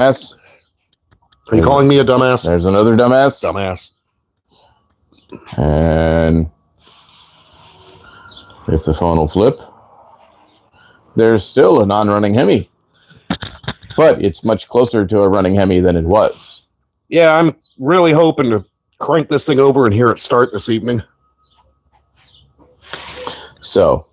dumbass. Are you calling me a dumbass? There's another dumbass. Dumbass. And if the phone will flip, there's still a non-running Hemi. But it's much closer to a running Hemi than it was. Yeah, I'm really hoping to crank this thing over and hear it start this evening. So,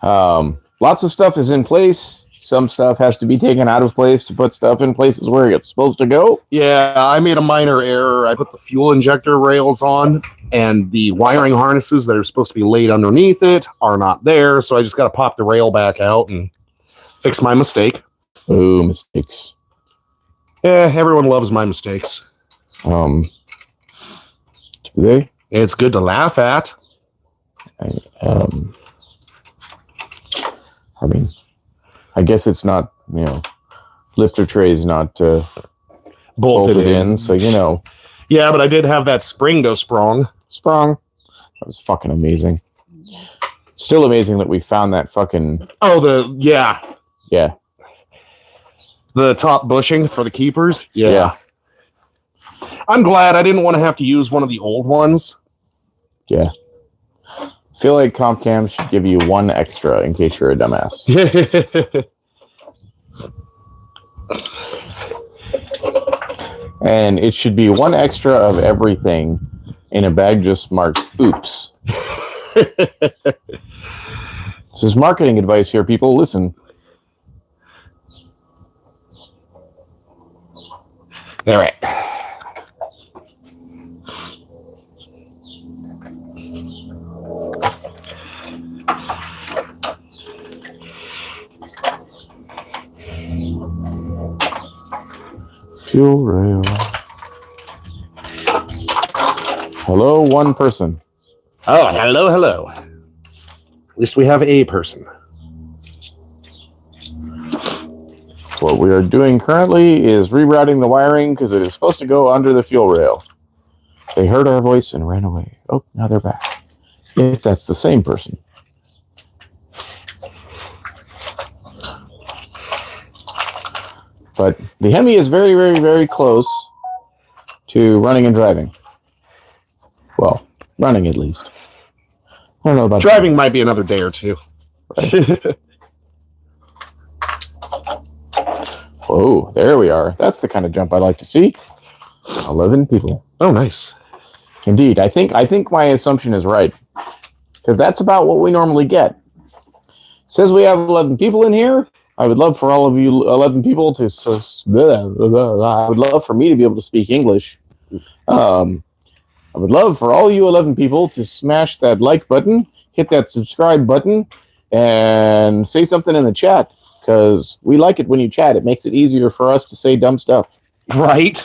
lots of stuff is in place. Some stuff has to be taken out of place to put stuff in places where it's supposed to go. Yeah, I made a minor error. I put the fuel injector rails on, and the wiring harnesses that are supposed to be laid underneath it are not there, so I just got to pop the rail back out and fix my mistake. Ooh, mistakes. Yeah, everyone loves my mistakes. Do they? It's good to laugh at. I mean, I guess it's not, lifter trays not bolted in, so Yeah, but I did have that spring go sprung. Sprung. That was fucking amazing. Still amazing that we found that fucking... Oh, Yeah. Yeah. The top bushing for the keepers? Yeah. I'm glad I didn't want to have to use one of the old ones. Yeah. I feel like comp cam should give you one extra in case you're a dumbass. And it should be one extra of everything in a bag just marked oops. This is marketing advice here, people. Listen. All right. Fuel rail. Hello, one person. Oh, hello. At least we have a person. What we are doing currently is rerouting the wiring because it is supposed to go under the fuel rail. They heard our voice and ran away. Oh, now they're back. If that's the same person. But the Hemi is very, very, very close to running and driving. Well, running at least. I don't know about driving. Might be another day or two. Right. Whoa, there we are. That's the kind of jump I like to see. 11 people. Oh, nice. Indeed. I think my assumption is right. Because that's about what we normally get. It says we have 11 people in here. I would love for all of you 11 people to... I would love for me to be able to speak English. I would love for all you 11 people to smash that like button, hit that subscribe button, and say something in the chat. Because we like it when you chat. It makes it easier for us to say dumb stuff. Right.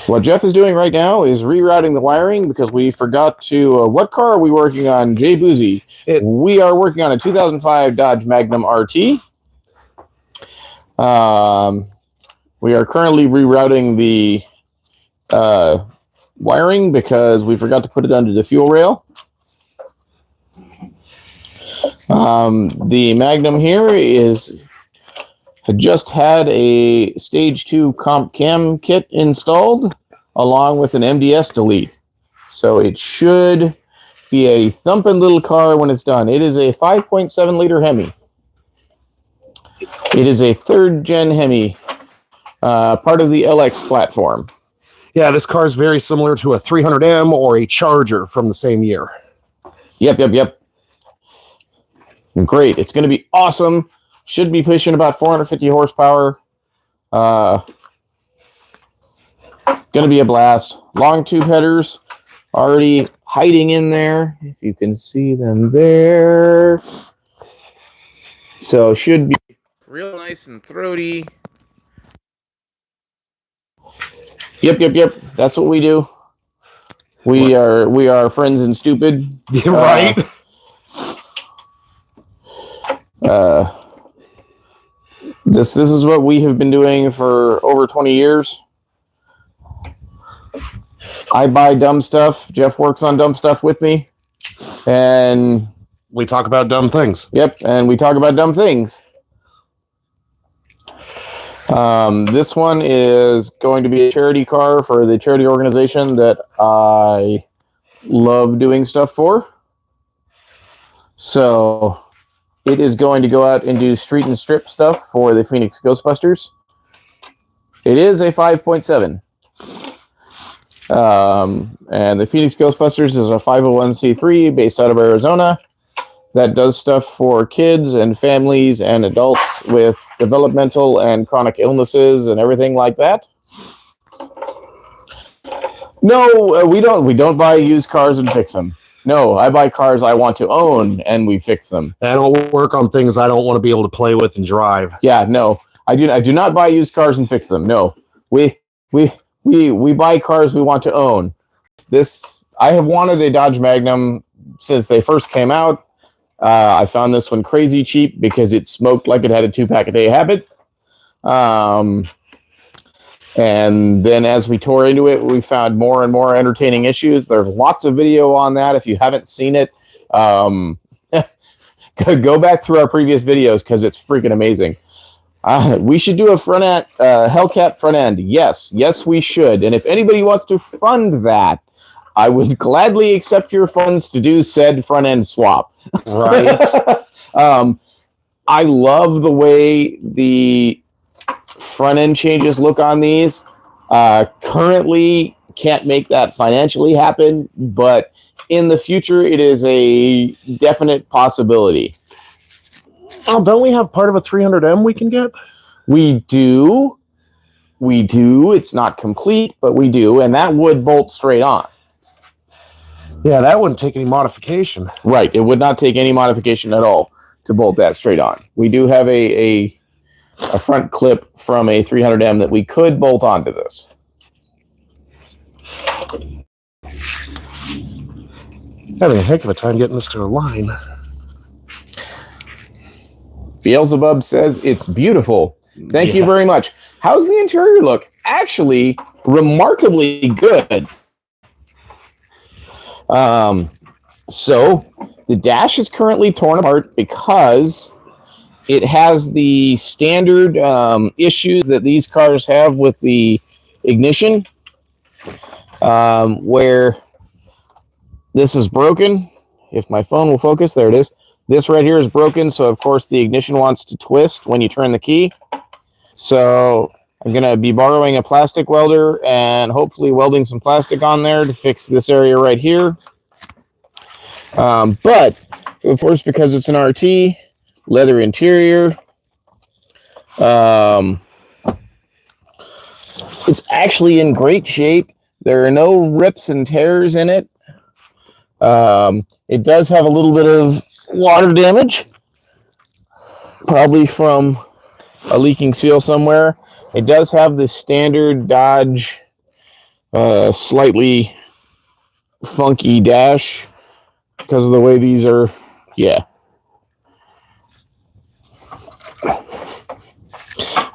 What Jeff is doing right now is rerouting the wiring because we forgot to... what car are we working on, Jay Boozy? We are working on a 2005 Dodge Magnum RT. We are currently rerouting the wiring because we forgot to put it under the fuel rail. The Magnum here had just had a stage 2 comp cam kit installed along with an MDS delete. So it should be a thumping little car when it's done. It is a 5.7 liter Hemi. It is a 3rd gen Hemi, part of the LX platform. Yeah, this car is very similar to a 300M or a Charger from the same year. Yep. Great. It's going to be awesome. Should be pushing about 450 horsepower. Going to be a blast. Long tube headers already hiding in there. If you can see them there. So should be real nice and throaty. Yep. That's what we do. We are friends and stupid. Right. This is what we have been doing for over 20 years. I buy dumb stuff. Jeff works on dumb stuff with me. And we talk about dumb things. Yep, and we talk about dumb things. This one is going to be a charity car for the charity organization that I love doing stuff for. So it is going to go out and do street and strip stuff for the Phoenix Ghostbusters. It is a 5.7. And the Phoenix Ghostbusters is a 501c3 based out of Arizona that does stuff for kids and families and adults with developmental and chronic illnesses and everything like that. No, we don't buy used cars and fix them. No, I buy cars I want to own and we fix them. I don't work on things I don't want to be able to play with and drive. Yeah, no. I do not buy used cars and fix them. No. We buy cars we want to own. I have wanted a Dodge Magnum since they first came out. I found this one crazy cheap because it smoked like it had a 2-pack a day habit. And then as we tore into it, we found more and more entertaining issues. There's lots of video on that. If you haven't seen it, go back through our previous videos because it's freaking amazing. We should do a front end, Hellcat front end. Yes, we should. And if anybody wants to fund that, I would gladly accept your funds to do said front end swap. Right. I love the way the front end changes look on these. Currently, can't make that financially happen, but in the future, it is a definite possibility. Oh, don't we have part of a 300M we can get? We do. It's not complete, but we do, and that would bolt straight on. Yeah, that wouldn't take any modification. Right, it would not take any modification at all to bolt that straight on. We do have a front clip from a 300M that we could bolt onto this. Having a heck of a time getting this to align. Beelzebub says it's beautiful. Thank you very much. How's the interior look? Actually, remarkably good. So the dash is currently torn apart because it has the standard issue that these cars have with the ignition, where this is broken. If my phone will focus, there it is. This right here is broken, so of course the ignition wants to twist when you turn the key. So I'm going to be borrowing a plastic welder and hopefully welding some plastic on there to fix this area right here. But, of course, because it's an RT, leather interior, it's actually in great shape. There are no rips and tears in it. It does have a little bit of water damage, probably from a leaking seal somewhere. It does have the standard Dodge slightly funky dash because of the way these are. Yeah.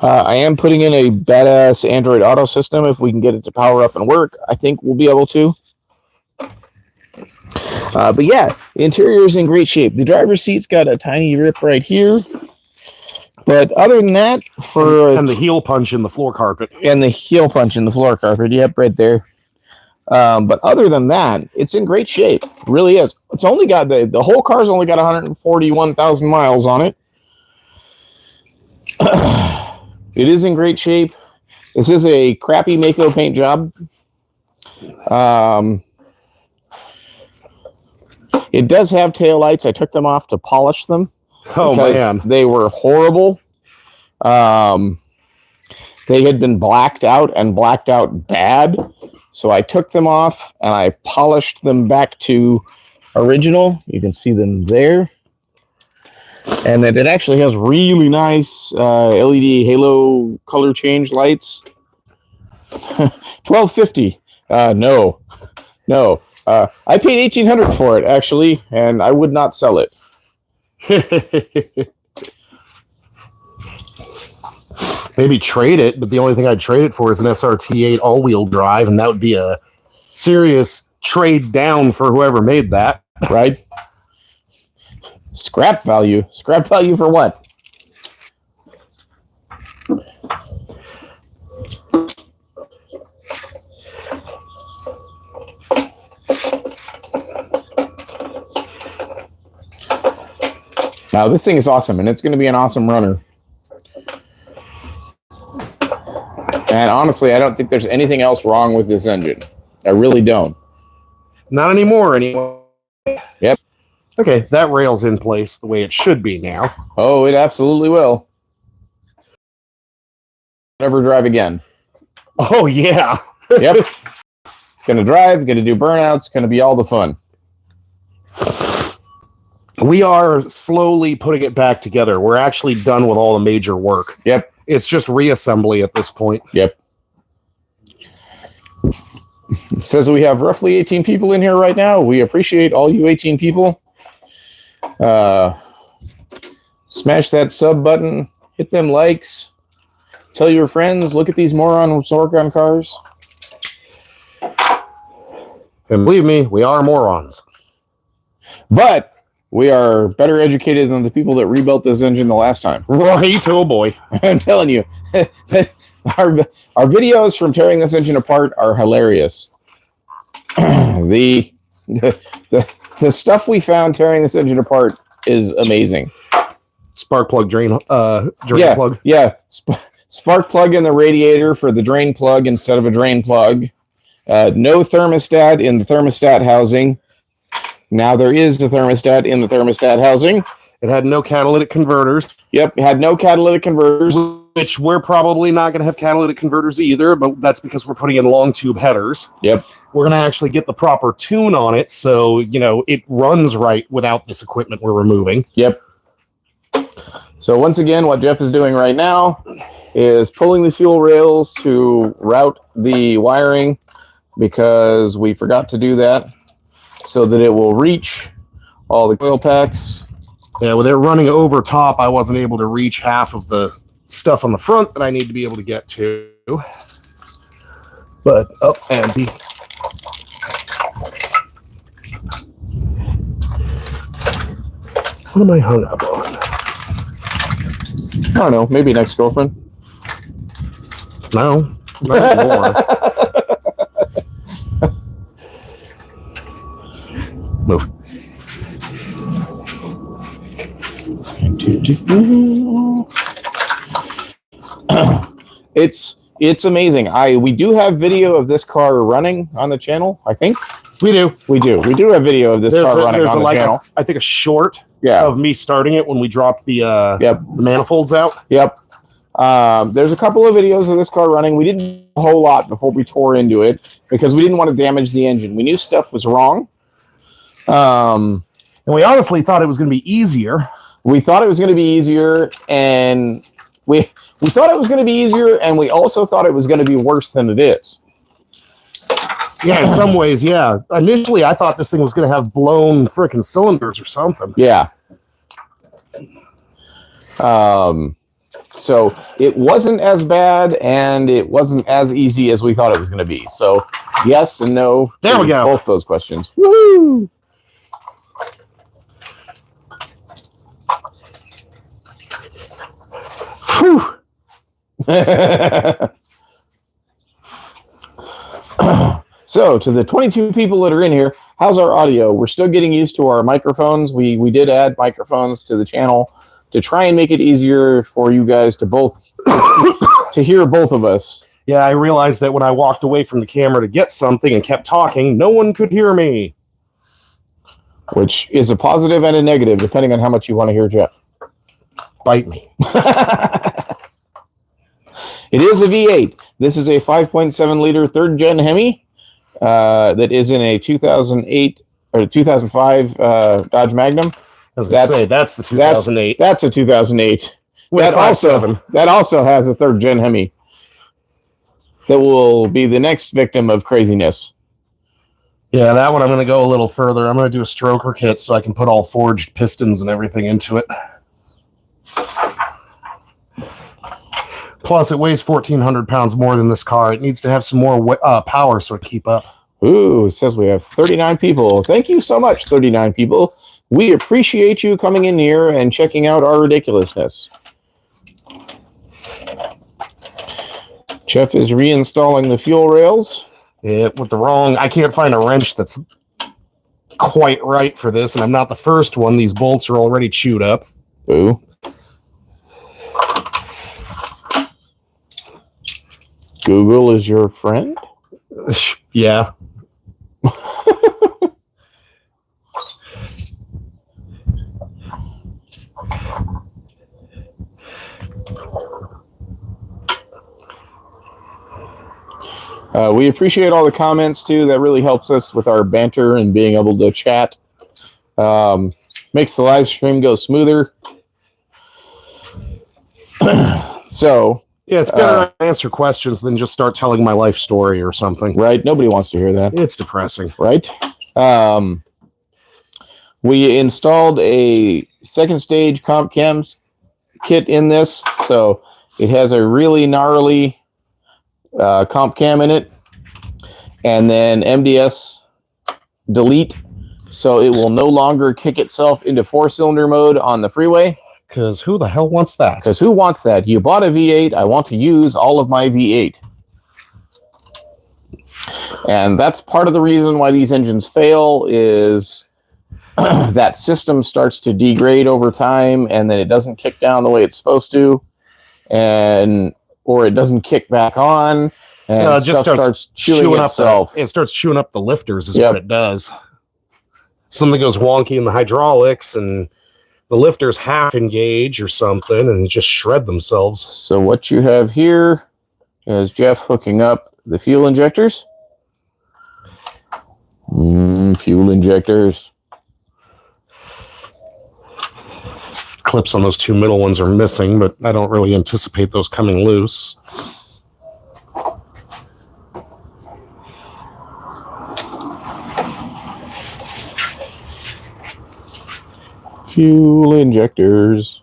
I am putting in a badass Android Auto system. If we can get it to power up and work, I think we'll be able to. But yeah, the interior is in great shape. The driver's seat's got a tiny rip right here. But other than that, and the heel punch in the floor carpet. And the heel punch in the floor carpet. Yep, right there. But other than that, it's in great shape. It really is. It's only got the whole car's only got 141,000 miles on it. It is in great shape. This is a crappy Mako paint job. It does have taillights. I took them off to polish them. Oh, man. They were horrible. They had been blacked out and blacked out bad. So I took them off and I polished them back to original. You can see them there. And it actually has really nice LED halo color change lights. $1,250. No. I paid $1,800 for it, actually, and I would not sell it. Maybe trade it, but the only thing I'd trade it for is an SRT8 all-wheel drive, and that would be a serious trade down for whoever made that. Right? Scrap value. Scrap value for what? Now, this thing is awesome, and it's going to be an awesome runner. And honestly, I don't think there's anything else wrong with this engine. I really don't. Not anymore, anymore. Yep. Okay, that rail's in place the way it should be now. Oh, it absolutely will. Never drive again. Oh, yeah. Yep. It's going to drive, going to do burnouts, going to be all the fun. We are slowly putting it back together. We're actually done with all the major work. Yep. It's just reassembly at this point. Yep. It says we have roughly 18 people in here right now. We appreciate all you 18 people. Smash that sub button. Hit them likes. Tell your friends, look at these morons work on cars. And believe me, we are morons. But we are better educated than the people that rebuilt this engine the last time. Right, oh boy. I'm telling you, our videos from tearing this engine apart are hilarious. The stuff we found tearing this engine apart is amazing. Spark plug drain plug. Yeah, spark plug in the radiator for the drain plug instead of a drain plug. No thermostat in the thermostat housing. Now there is the thermostat in the thermostat housing. It had no catalytic converters. Yep, it had no catalytic converters. Which we're probably not going to have catalytic converters either, but that's because we're putting in long tube headers. Yep. We're going to actually get the proper tune on it so, it runs right without this equipment we're removing. Yep. So once again, what Jeff is doing right now is pulling the fuel rails to route the wiring because we forgot to do that so that it will reach all the coil packs. Yeah, with it running over top, I wasn't able to reach half of the stuff on the front that I need to be able to get to. But, and see. What am I hung up on? I don't know, maybe an ex-girlfriend. No, not anymore. Move. It's amazing. We do have video of this car running on the channel, I think. We do have video of this car running on the channel. I think a short Yeah. of me starting it when we dropped the Yep. the manifolds out. Yep. There's a couple of videos of this car running. We didn't do a whole lot before we tore into it because we didn't want to damage the engine. We knew stuff was wrong. And we honestly thought it was going to be easier. We thought it was going to be easier, and we thought it was going to be easier, and we also thought it was going to be worse than it is. Yeah, in some ways, yeah. Initially, I thought this thing was going to have blown freaking cylinders or something. Yeah. So it wasn't as bad, and it wasn't as easy as we thought it was going to be. So yes and no. There we go. Both those questions. Woo! Whew. So to the 22 people that are in here, how's our audio? We're still getting used to our microphones. We did add microphones to the channel to try and make it easier for you guys to both to hear both of us. Yeah, I realized that when I walked away from the camera to get something and kept talking, no one could hear me. Which is a positive and a negative, depending on how much you want to hear Jeff. Bite me. It is a V8. This is a 5.7 liter third gen Hemi that is in a 2008 or 2005 Dodge Magnum. I was going to say, that's the 2008. That's a 2008. With That also has a third gen Hemi that will be the next victim of craziness. Yeah, that one I'm going to go a little further. I'm going to do a stroker kit so I can put all forged pistons and everything into it. Plus, it weighs 1,400 pounds more than this car. It needs to have some more power so it keep up. Ooh, it says we have 39 people. Thank you so much, 39 people. We appreciate you coming in here and checking out our ridiculousness. Jeff is reinstalling the fuel rails. Yeah, with the wrong... I can't find a wrench that's quite right for this, and I'm not the first one. These bolts are already chewed up. Boo. Google is your friend? Yeah. We appreciate all the comments too. That really helps us with our banter and being able to chat. Makes the live stream go smoother. So yeah, it's better to answer questions than just start telling my life story or something. Right? Nobody wants to hear that. It's depressing. Right? We installed a second stage comp cams kit in this, so it has a really gnarly comp cam in it, and then MDS delete, so it will no longer kick itself into 4-cylinder mode on the freeway. Because who the hell wants that? Because who wants that? You bought a V8. I want to use all of my V8. And that's part of the reason why these engines fail is that system starts to degrade over time, and then it doesn't kick down the way it's supposed to, or it doesn't kick back on, and it just starts chewing itself. It starts chewing up the lifters is what it does. Something goes wonky in the hydraulics, and the lifters half engage or something and just shred themselves. So what you have here is Jeff hooking up the fuel injectors. Fuel injectors. Clips on those two middle ones are missing, but I don't really anticipate those coming loose. Fuel injectors.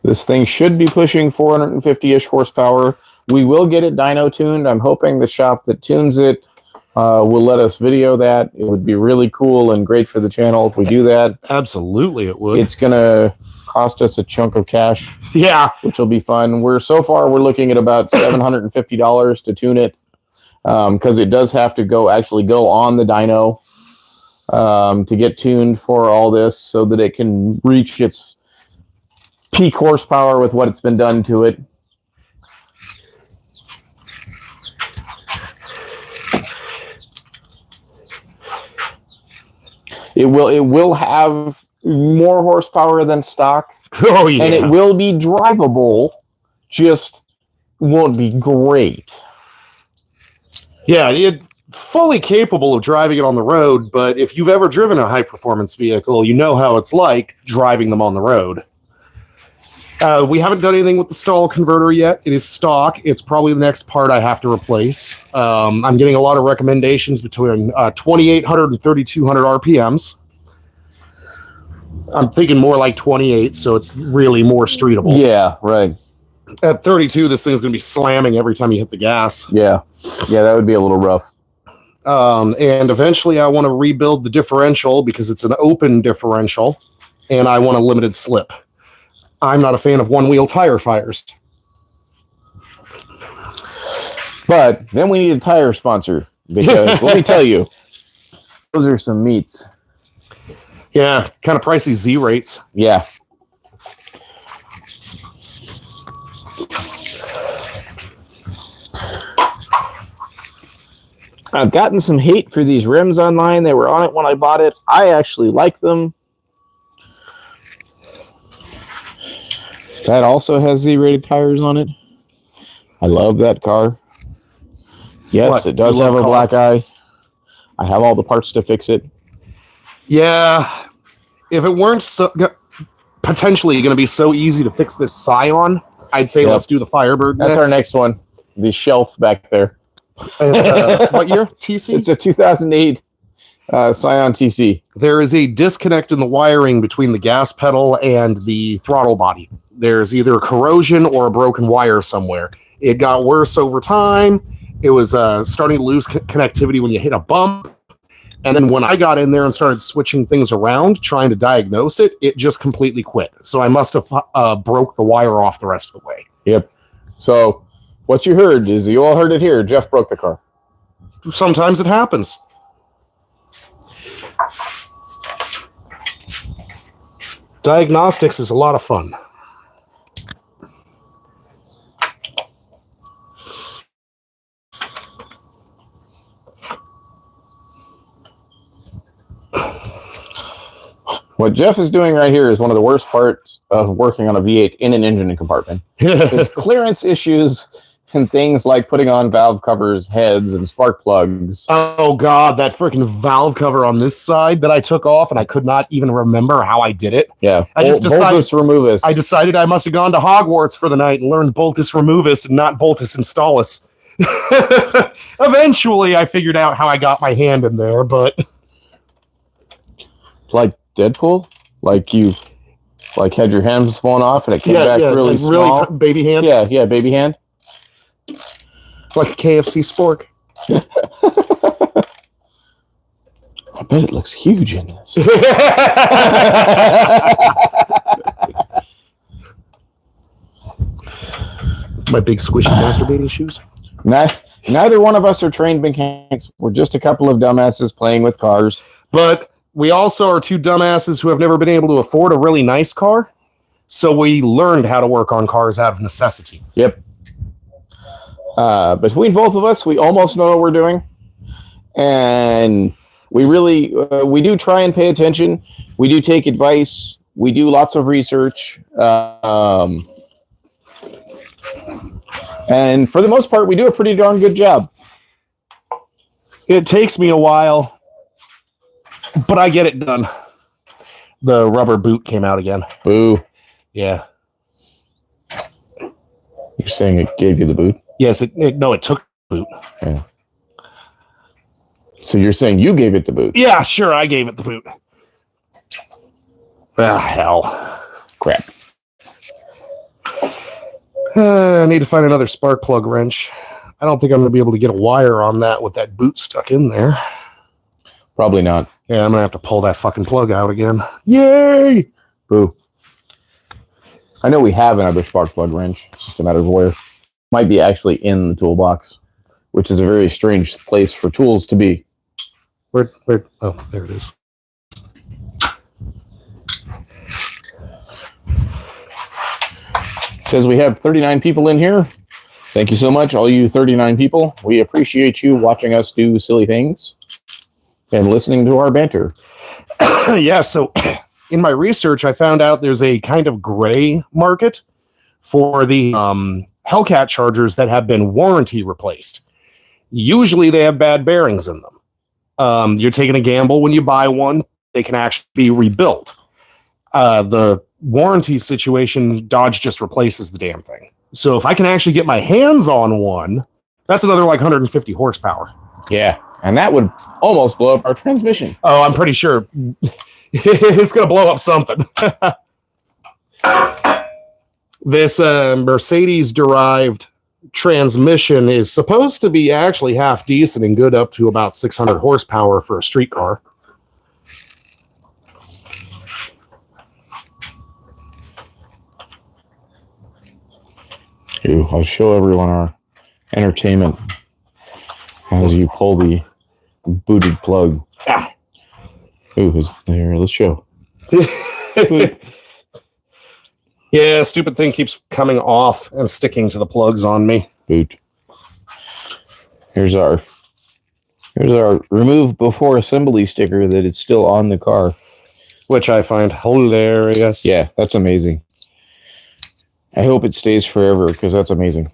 This thing should be pushing 450-ish horsepower. We will get it dyno tuned. I'm hoping the shop that tunes it will let us video that. It would be really cool and great for the channel if we do that. Absolutely, it would. It's going to cost us a chunk of cash. Yeah. Which will be fun. We're looking at about $750 to tune it, because it does have to actually go on the dyno to get tuned for all this so that it can reach its peak horsepower with what it's been done to it. It will have more horsepower than stock. Oh, yeah. And it will be drivable, just won't be great. Yeah, it's fully capable of driving it on the road, but if you've ever driven a high-performance vehicle, you know how it's like driving them on the road. We haven't done anything with the stall converter yet. It is stock. It's probably the next part I have to replace. I'm getting a lot of recommendations between 2,800 and 3,200 RPMs. I'm thinking more like 28, so it's really more streetable. Yeah, right. At 32, this thing's going to be slamming every time you hit the gas. Yeah, that would be a little rough. And eventually I want to rebuild the differential because it's an open differential, and I want a limited slip. I'm not a fan of one-wheel tire fires. But then we need a tire sponsor, because let me tell you, those are some meats. Yeah, kind of pricey Z rates. Yeah. I've gotten some hate for these rims online. They were on it when I bought it. I actually like them. That also has Z-rated tires on it. I love that car. Yes, it does have a black eye. I have all the parts to fix it. Yeah, if it weren't potentially going to be so easy to fix this Scion, I'd say let's do the Firebird next. That's our next one. The shelf back there. It's what year? TC? It's a 2008 Scion TC. There is a disconnect in the wiring between the gas pedal and the throttle body. There's either corrosion or a broken wire somewhere. It got worse over time. It was starting to lose connectivity when you hit a bump. And then when I got in there and started switching things around, trying to diagnose it, it just completely quit. So I must have broke the wire off the rest of the way. Yep. So What you heard is you all heard it here. Jeff broke the car. Sometimes it happens. Diagnostics is a lot of fun. What Jeff is doing right here is one of the worst parts of working on a V8 in an engine compartment. It's clearance issues and things like putting on valve covers, heads, and spark plugs. Oh, God, that freaking valve cover on this side that I took off, and I could not even remember how I did it. Yeah, I just decided Boltus removus. I decided I must have gone to Hogwarts for the night and learned Boltus removus and not Boltus installus. Eventually, I figured out how I got my hand in there, but... Like Deadpool? Like you had your hands blown off and it came back really like small? Really baby hand? Yeah, baby hand. Like a KFC spork. I bet it looks huge in this. My big squishy masturbating shoes. Neither one of us are trained mechanics. We're just a couple of dumbasses playing with cars. But we also are two dumbasses who have never been able to afford a really nice car. So we learned how to work on cars out of necessity. Yep. Between both of us, we almost know what we're doing. And we really, we do try and pay attention. We do take advice. We do lots of research. And for the most part, we do a pretty darn good job. It takes me a while, but I get it done. The rubber boot came out again. Boo. Yeah. You're saying it gave you the boot? Yes, it took the boot. Yeah. So you're saying you gave it the boot? Yeah, sure, I gave it the boot. Ah, hell. Crap. I need to find another spark plug wrench. I don't think I'm going to be able to get a wire on that with that boot stuck in there. Probably not. Yeah, I'm going to have to pull that fucking plug out again. Yay! Boo. I know we have another spark plug wrench. It's just a matter of where. Might be actually in the toolbox, which is a very strange place for tools to be. Where? Oh, there it is. It says we have 39 people in here. Thank you so much, all you 39 people. We appreciate you watching us do silly things and listening to our banter. Yeah, so in my research, I found out there's a kind of gray market for the Hellcat chargers that have been warranty replaced. Usually they have bad bearings in them. You're taking a gamble when you buy one. They can actually be rebuilt. The warranty situation, Dodge just replaces the damn thing. So if I can actually get my hands on one, that's another like 150 horsepower. Yeah, and that would almost blow up our transmission. Oh, I'm pretty sure it's going to blow up something. This Mercedes-derived transmission is supposed to be actually half decent and good up to about 600 horsepower for a street car. Ooh, I'll show everyone our entertainment as you pull the booted plug. Ah. Ooh, here, let's show. Yeah, stupid thing keeps coming off and sticking to the plugs on me. Boot. Here's our remove before assembly sticker that it's still on the car. Which I find hilarious. Yeah, that's amazing. I hope it stays forever because that's amazing.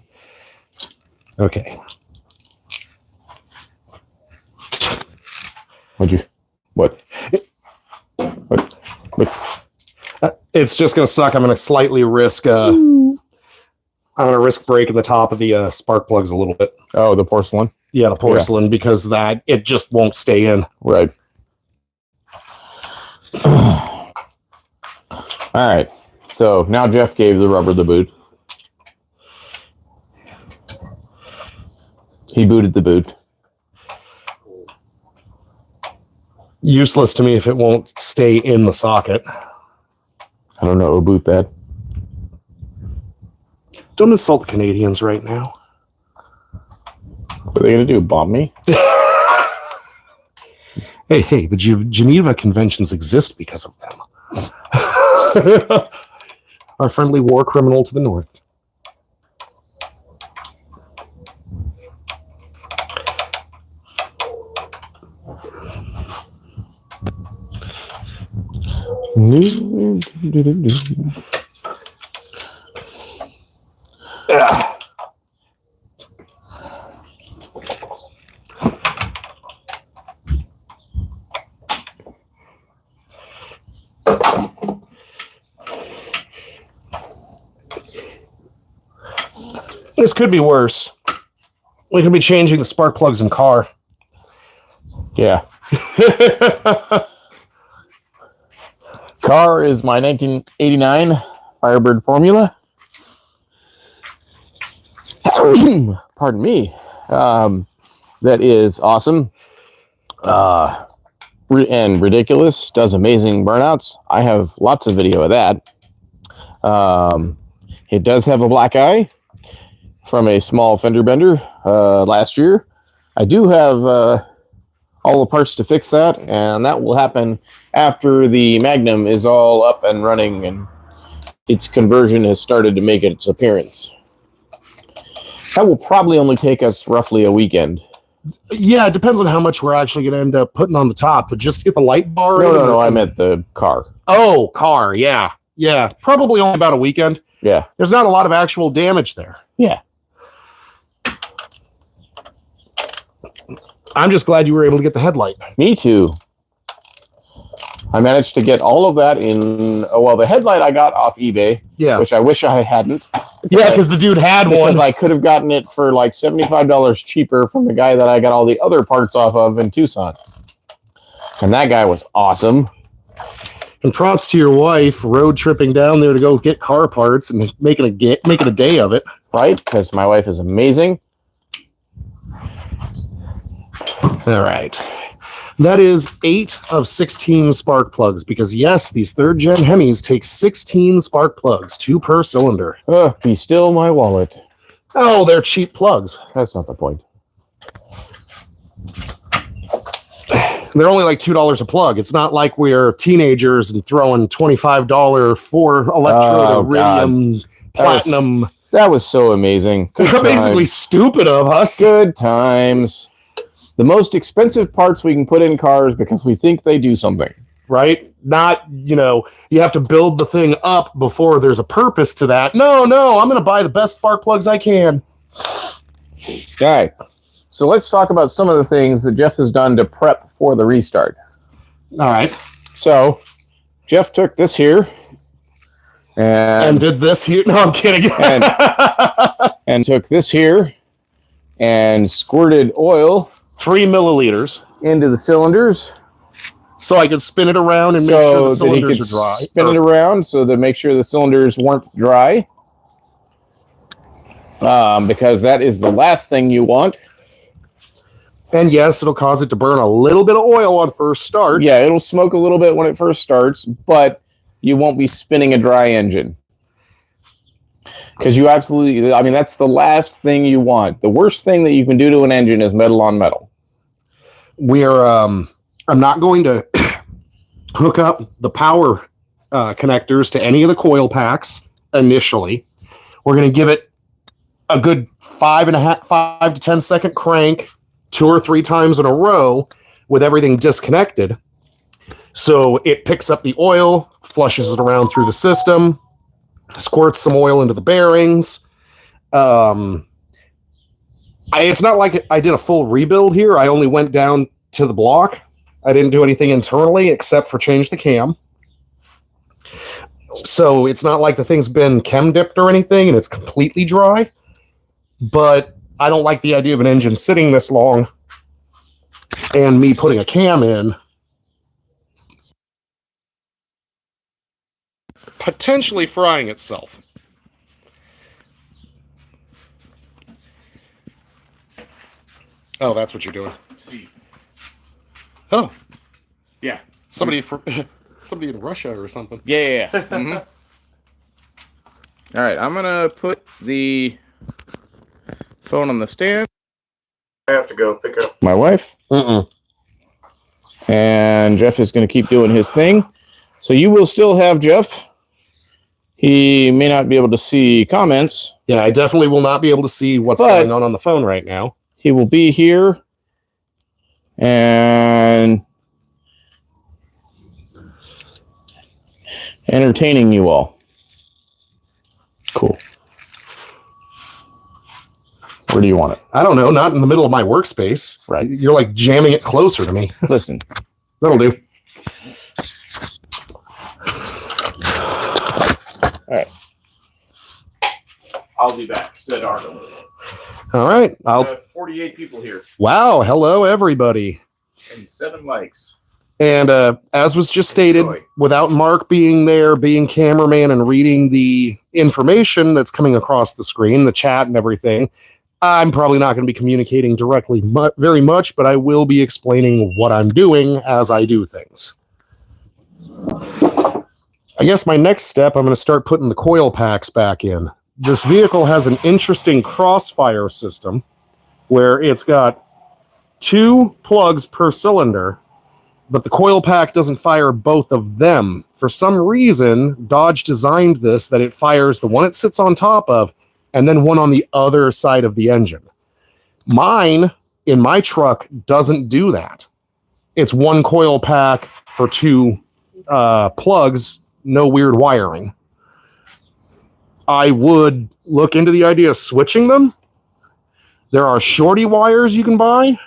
Okay. What? It's just going to suck. I'm going to slightly risk... I'm going to risk breaking the top of the spark plugs a little bit. Oh, the porcelain? Yeah, the porcelain, because that it just won't stay in. Right. All right. So now Jeff gave the rubber the boot. He booted the boot. Useless to me if it won't stay in the socket. I don't know. Boot that. Don't insult the Canadians right now. What are they going to do? Bomb me? Hey, the Geneva Conventions exist because of them. Our friendly war criminal to the north. This could be worse. We could be changing the spark plugs in car. Yeah. Car is my 1989 Firebird Formula. Pardon me. That is awesome. And ridiculous. Does amazing burnouts. I have lots of video of that. It does have a black eye from a small fender bender last year. I do have all the parts to fix that, and that will happen after the Magnum is all up and running and its conversion has started to make its appearance. That will probably only take us roughly a weekend. Yeah, it depends on how much we're actually going to end up putting on the top, but just to get the light bar. No, I meant the car. Oh, car, yeah. Probably only about a weekend. Yeah. There's not a lot of actual damage there. Yeah. I'm just glad you were able to get the headlight. Me too. I managed to get all of that in... well, the headlight I got off eBay, which I wish I hadn't. Yeah, because the dude had one. Because I could have gotten it for like $75 cheaper from the guy that I got all the other parts off of in Tucson. And that guy was awesome. And props to your wife, road tripping down there to go get car parts and making a day of it. Right, because my wife is amazing. All right. That is 8 of 16 spark plugs because, yes, these third-gen Hemis take 16 spark plugs, 2 per cylinder. Be still my wallet. Oh, they're cheap plugs. That's not the point. They're only like $2 a plug. It's not like we're teenagers and throwing $25 for electrode, iridium, platinum. That was so amazing. They're basically stupid of us. Good times. The most expensive parts we can put in cars because we think they do something. Right? Not, you have to build the thing up before there's a purpose to that. No, I'm going to buy the best spark plugs I can. All right. So let's talk about some of the things that Jeff has done to prep for the restart. All right. So Jeff took this here. And did this here. No, I'm kidding. and took this here and squirted oil 3 milliliters into the cylinders, so I could spin it around and make sure the cylinders are dry. Spin it around so to make sure the cylinders weren't dry, because that is the last thing you want. And yes, it'll cause it to burn a little bit of oil on first start. Yeah, it'll smoke a little bit when it first starts, but you won't be spinning a dry engine. Because you absolutely, that's the last thing you want. The worst thing that you can do to an engine is metal on metal. I'm not going to hook up the power connectors to any of the coil packs initially. We're going to give it a good 5 to 10 second crank 2 or 3 times in a row with everything disconnected. So it picks up the oil, flushes it around through the system, squirts some oil into the bearings. It's not like I did a full rebuild here. I only went down to the block. I didn't do anything internally except for change the cam. So it's not like the thing's been chem dipped or anything and it's completely dry. But I don't like the idea of an engine sitting this long and me putting a cam in potentially frying itself. Oh, that's what you're doing. See. Oh, Yeah. somebody in Russia or something. Yeah. Mm-hmm. All right, I'm going to put the phone on the stand. I have to go pick up my wife. And Jeff is going to keep doing his thing. So you will still have Jeff. He may not be able to see comments. Yeah, I definitely will not be able to see what's going on the phone right now. He will be here and entertaining you all. Cool. Where do you want it? I don't know. Not in the middle of my workspace. Right. You're like jamming it closer to me. Listen. That'll do. All right. I'll be back, said Arnold. All right. I have 48 people here. Wow. Hello, everybody. And 7 mics. And as was just stated, without Mark being there, being cameraman and reading the information that's coming across the screen, the chat and everything, I'm probably not going to be communicating directly very much, but I will be explaining what I'm doing as I do things. I guess my next step, I'm going to start putting the coil packs back in. This vehicle has an interesting crossfire system where it's got 2 plugs per cylinder, but the coil pack doesn't fire both of them. For some reason, Dodge designed this that it fires the one it sits on top of and then one on the other side of the engine. Mine, in my truck, doesn't do that. It's 1 coil pack for 2 plugs, no weird wiring. I would look into the idea of switching them. There are shorty wires you can buy.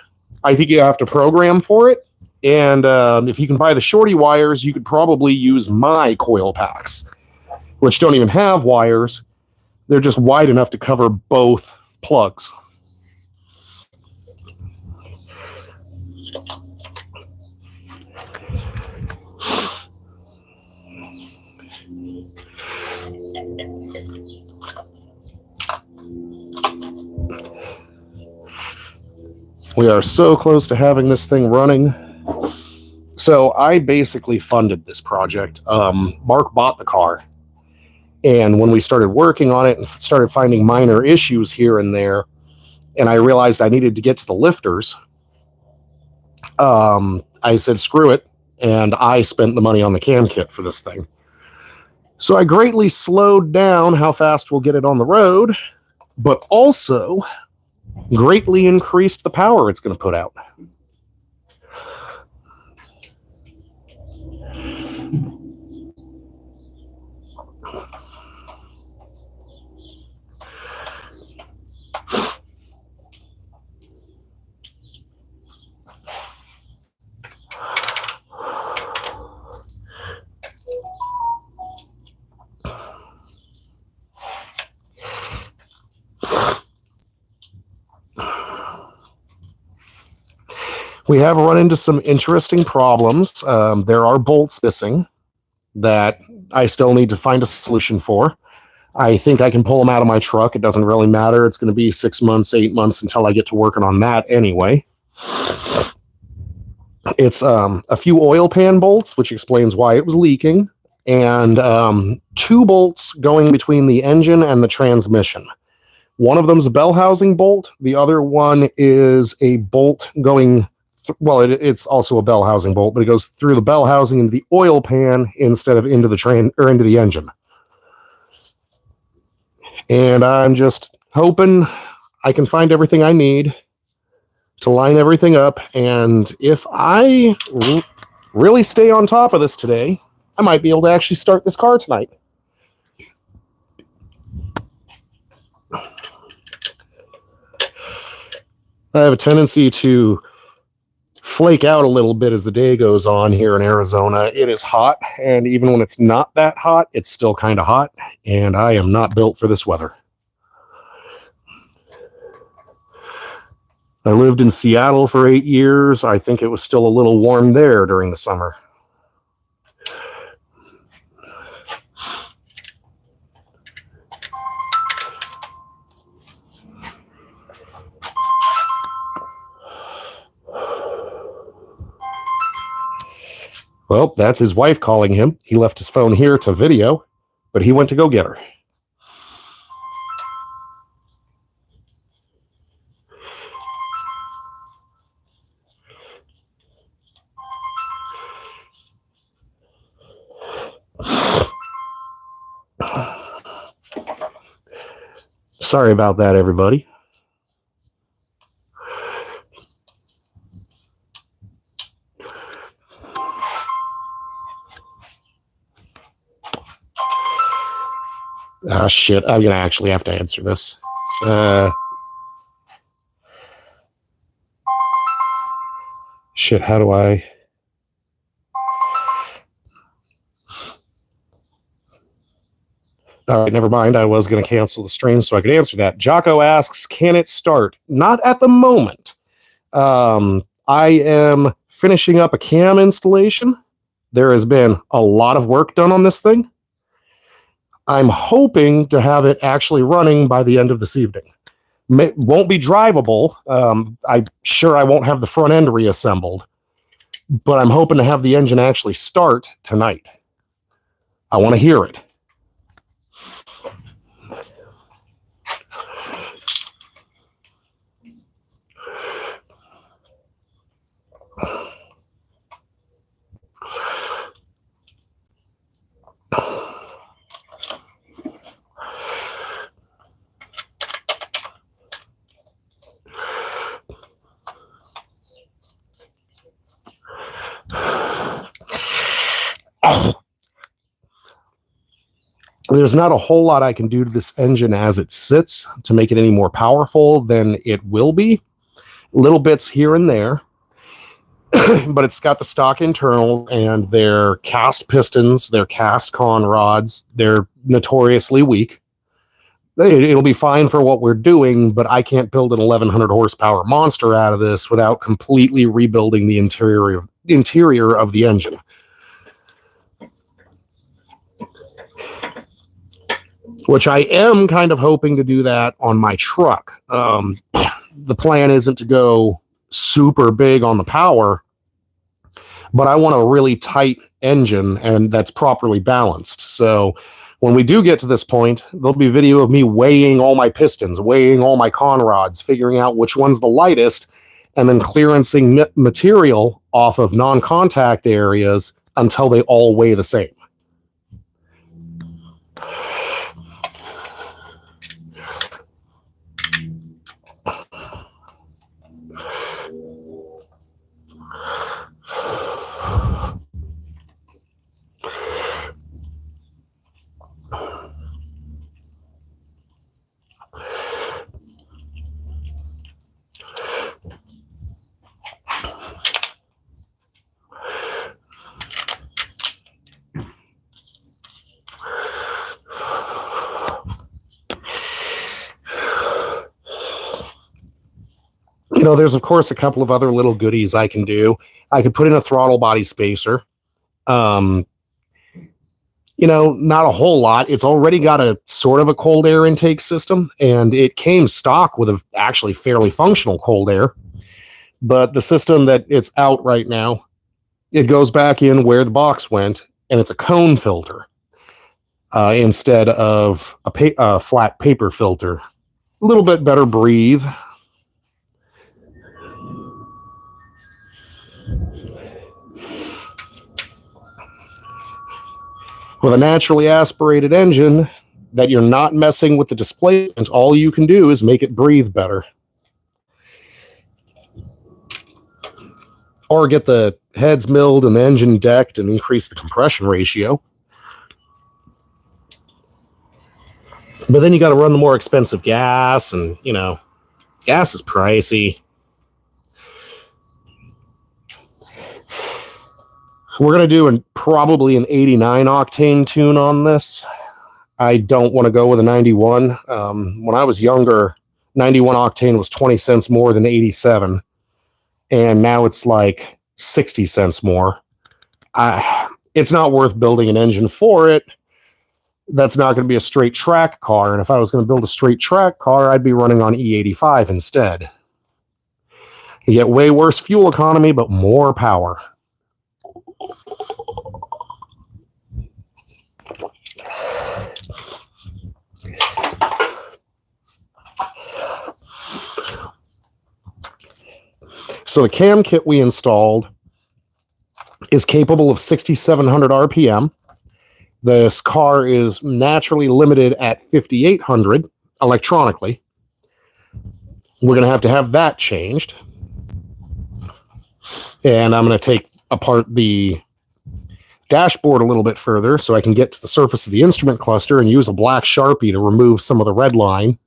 I think you have to program for it. And if you can buy the shorty wires, you could probably use my coil packs, which don't even have wires. They're just wide enough to cover both plugs. We are so close to having this thing running. So I basically funded this project. Mark bought the car. And when we started working on it and started finding minor issues here and there, and I realized I needed to get to the lifters, I said, screw it. And I spent the money on the cam kit for this thing. So I greatly slowed down how fast we'll get it on the road, but also greatly increased the power it's going to put out. We have run into some interesting problems. There are bolts missing that I still need to find a solution for. I think I can pull them out of my truck. It doesn't really matter. It's going to be 6 months, 8 months until I get to working on that anyway. It's a few oil pan bolts, which explains why it was leaking, and 2 bolts going between the engine and the transmission. One of them is a bell housing bolt. The other one is a bolt going... Well, it's also a bell housing bolt, but it goes through the bell housing into the oil pan instead of into the train or into the engine. And I'm just hoping I can find everything I need to line everything up. And if I really stay on top of this today, I might be able to actually start this car tonight. I have a tendency to flake out a little bit as the day goes on here in Arizona. It is hot, and even when it's not that hot, it's still kind of hot, and I am not built for this weather. I lived in Seattle for 8 years. I think it was still a little warm there during the summer. Well, that's his wife calling him. He left his phone here to video, but he went to go get her. Sorry about that, everybody. Ah, shit. I'm going to actually have to answer this. Shit, how do I... All right, never mind. I was going to cancel the stream so I could answer that. Jocko asks, can it start? Not at the moment. I am finishing up a cam installation. There has been a lot of work done on this thing. I'm hoping to have it actually running by the end of this evening. Won't be drivable. I'm sure I won't have the front end reassembled, but I'm hoping to have the engine actually start tonight. I want to hear it. There's not a whole lot I can do to this engine as it sits to make it any more powerful than it will be. Little bits here and there, but it's got the stock internals and their cast pistons, their cast con rods. They're notoriously weak. It'll be fine for what we're doing, but I can't build an 1100 horsepower monster out of this without completely rebuilding the interior of the engine. Which I am kind of hoping to do that on my truck. The plan isn't to go super big on the power, but I want a really tight engine and that's properly balanced. So when we do get to this point, there'll be video of me weighing all my pistons, weighing all my con rods, figuring out which one's the lightest, and then clearancing material off of non-contact areas until they all weigh the same. You know, there's, of course, a couple of other little goodies I can do. I could put in a throttle body spacer. You know, not a whole lot. It's already got a sort of a cold air intake system, and it came stock with a actually fairly functional cold air. But the system that it's out right now, it goes back in where the box went, and it's a cone filter instead of a flat paper filter. A little bit better breathe. With a naturally aspirated engine that you're not messing with the displacement, all you can do is make it breathe better. Or get the heads milled and the engine decked and increase the compression ratio. But then you got to run the more expensive gas, and, you know, gas is pricey. We're going to do probably an 89 octane tune on this. I don't want to go with a 91. When I was younger, 91 octane was 20 cents more than 87. And now it's like 60 cents more. It's not worth building an engine for it. That's not going to be a straight track car. And if I was going to build a straight track car, I'd be running on E85 instead. You get way worse fuel economy, but more power. So the cam kit we installed is capable of 6,700 RPM. This car is naturally limited at 5,800, electronically. We're going to have that changed. And I'm going to take apart the dashboard a little bit further so I can get to the surface of the instrument cluster and use a black Sharpie to remove some of the red line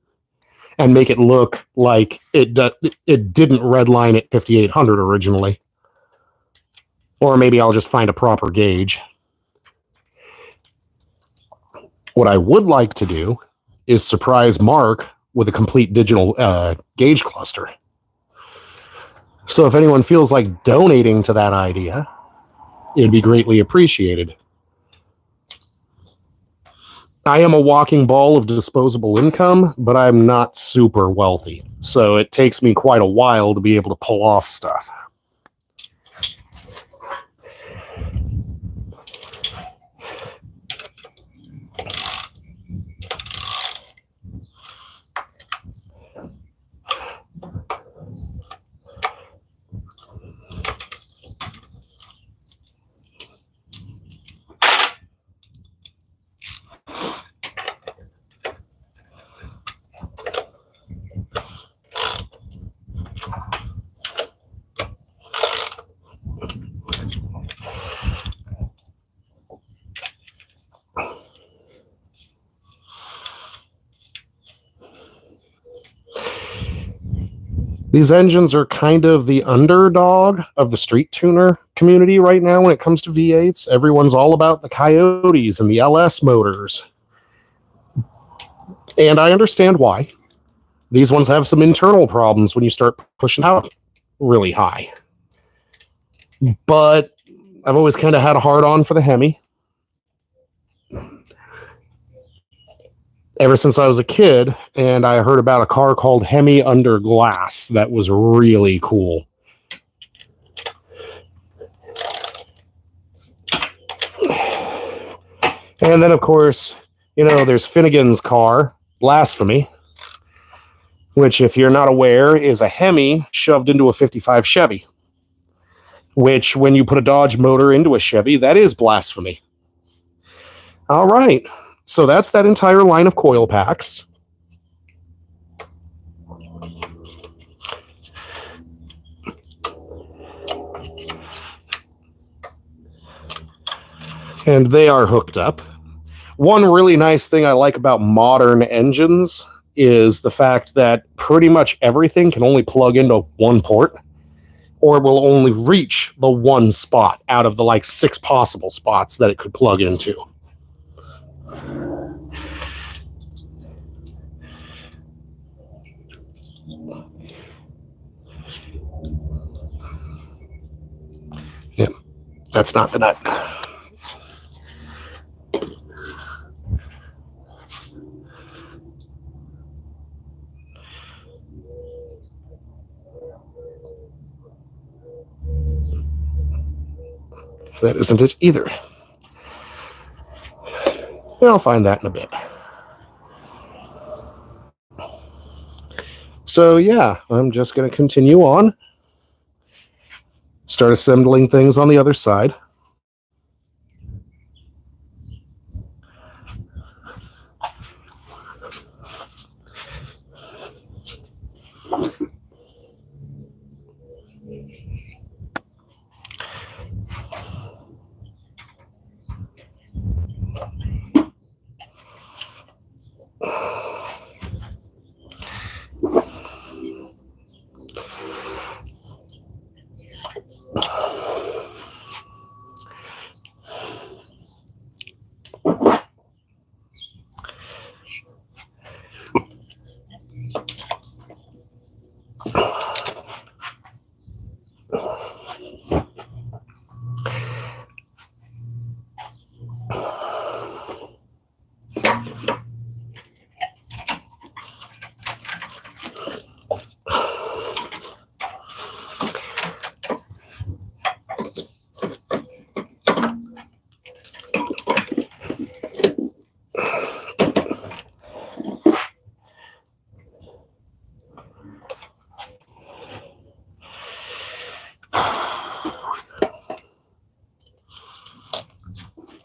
and make it look like it didn't redline at 5800 originally. Or maybe I'll just find a proper gauge. What I would like to do is surprise Mark with a complete digital gauge cluster. So if anyone feels like donating to that idea, it'd be greatly appreciated. I am a walking ball of disposable income, but I'm not super wealthy. So it takes me quite a while to be able to pull off stuff. These engines are kind of the underdog of the street tuner community right now when it comes to V8s. Everyone's all about the Coyotes and the LS motors. And I understand why. These ones have some internal problems when you start pushing out really high. But I've always kind of had a hard-on for the Hemi. Ever since I was a kid, and I heard about a car called Hemi Under Glass that was really cool. And then, of course, you know, there's Finnegan's car, Blasphemy, which, if you're not aware, is a Hemi shoved into a 55 Chevy, which, when you put a Dodge motor into a Chevy, that is blasphemy. All right. So that's that entire line of coil packs. And they are hooked up. One really nice thing I like about modern engines is the fact that pretty much everything can only plug into one port, or it will only reach the one spot out of the like 6 possible spots that it could plug into. Yeah, that's not the nut. That isn't it either. Yeah, I'll find that in a bit. So yeah, I'm just going to continue on. Start assembling things on the other side.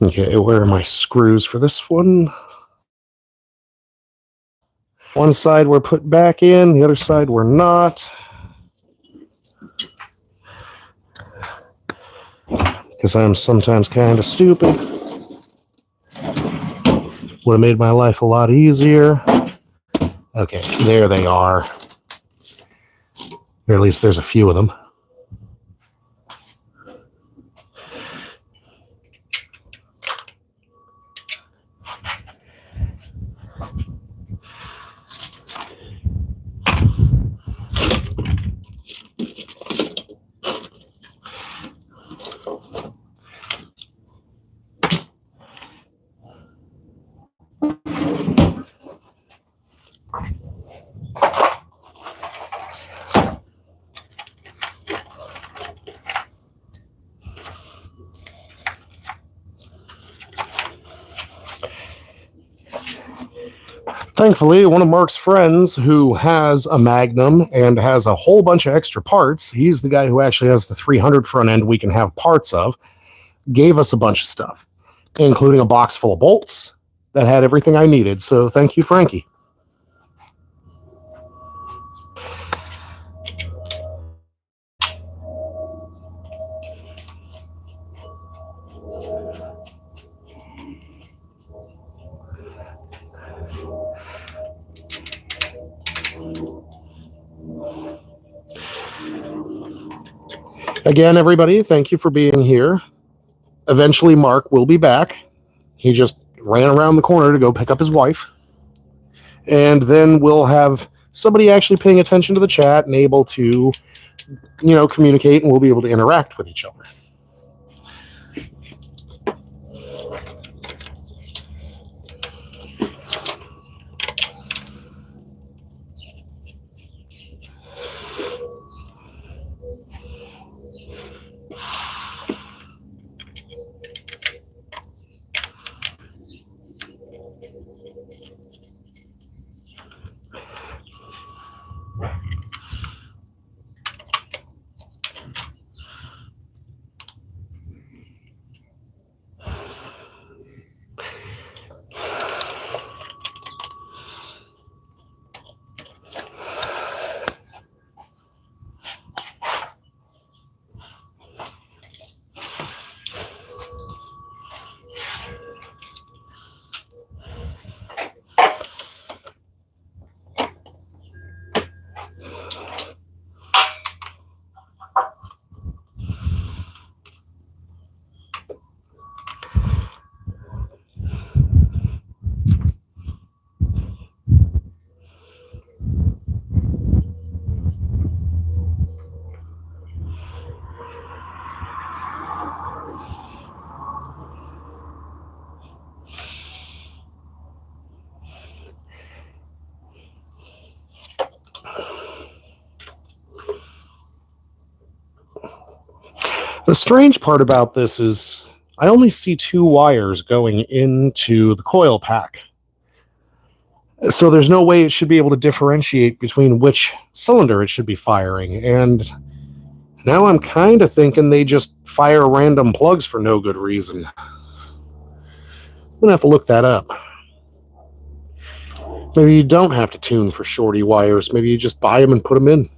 Okay, where are my screws for this one? One side we're put back in, the other side we're not. Because I'm sometimes kind of stupid. Would have made my life a lot easier. Okay, there they are. Or at least there's a few of them. Thankfully, one of Mark's friends who has a Magnum and has a whole bunch of extra parts, he's the guy who actually has the 300 front end we can have parts of, gave us a bunch of stuff, including a box full of bolts that had everything I needed. So thank you, Frankie. Again, everybody, thank you for being here. Eventually, Mark will be back. He just ran around the corner to go pick up his wife. And then we'll have somebody actually paying attention to the chat and able to, communicate, and we'll be able to interact with each other. The strange part about this is I only see 2 wires going into the coil pack. So there's no way it should be able to differentiate between which cylinder it should be firing. And now I'm kind of thinking they just fire random plugs for no good reason. I'm going to have to look that up. Maybe you don't have to tune for shorty wires. Maybe you just buy them and put them in.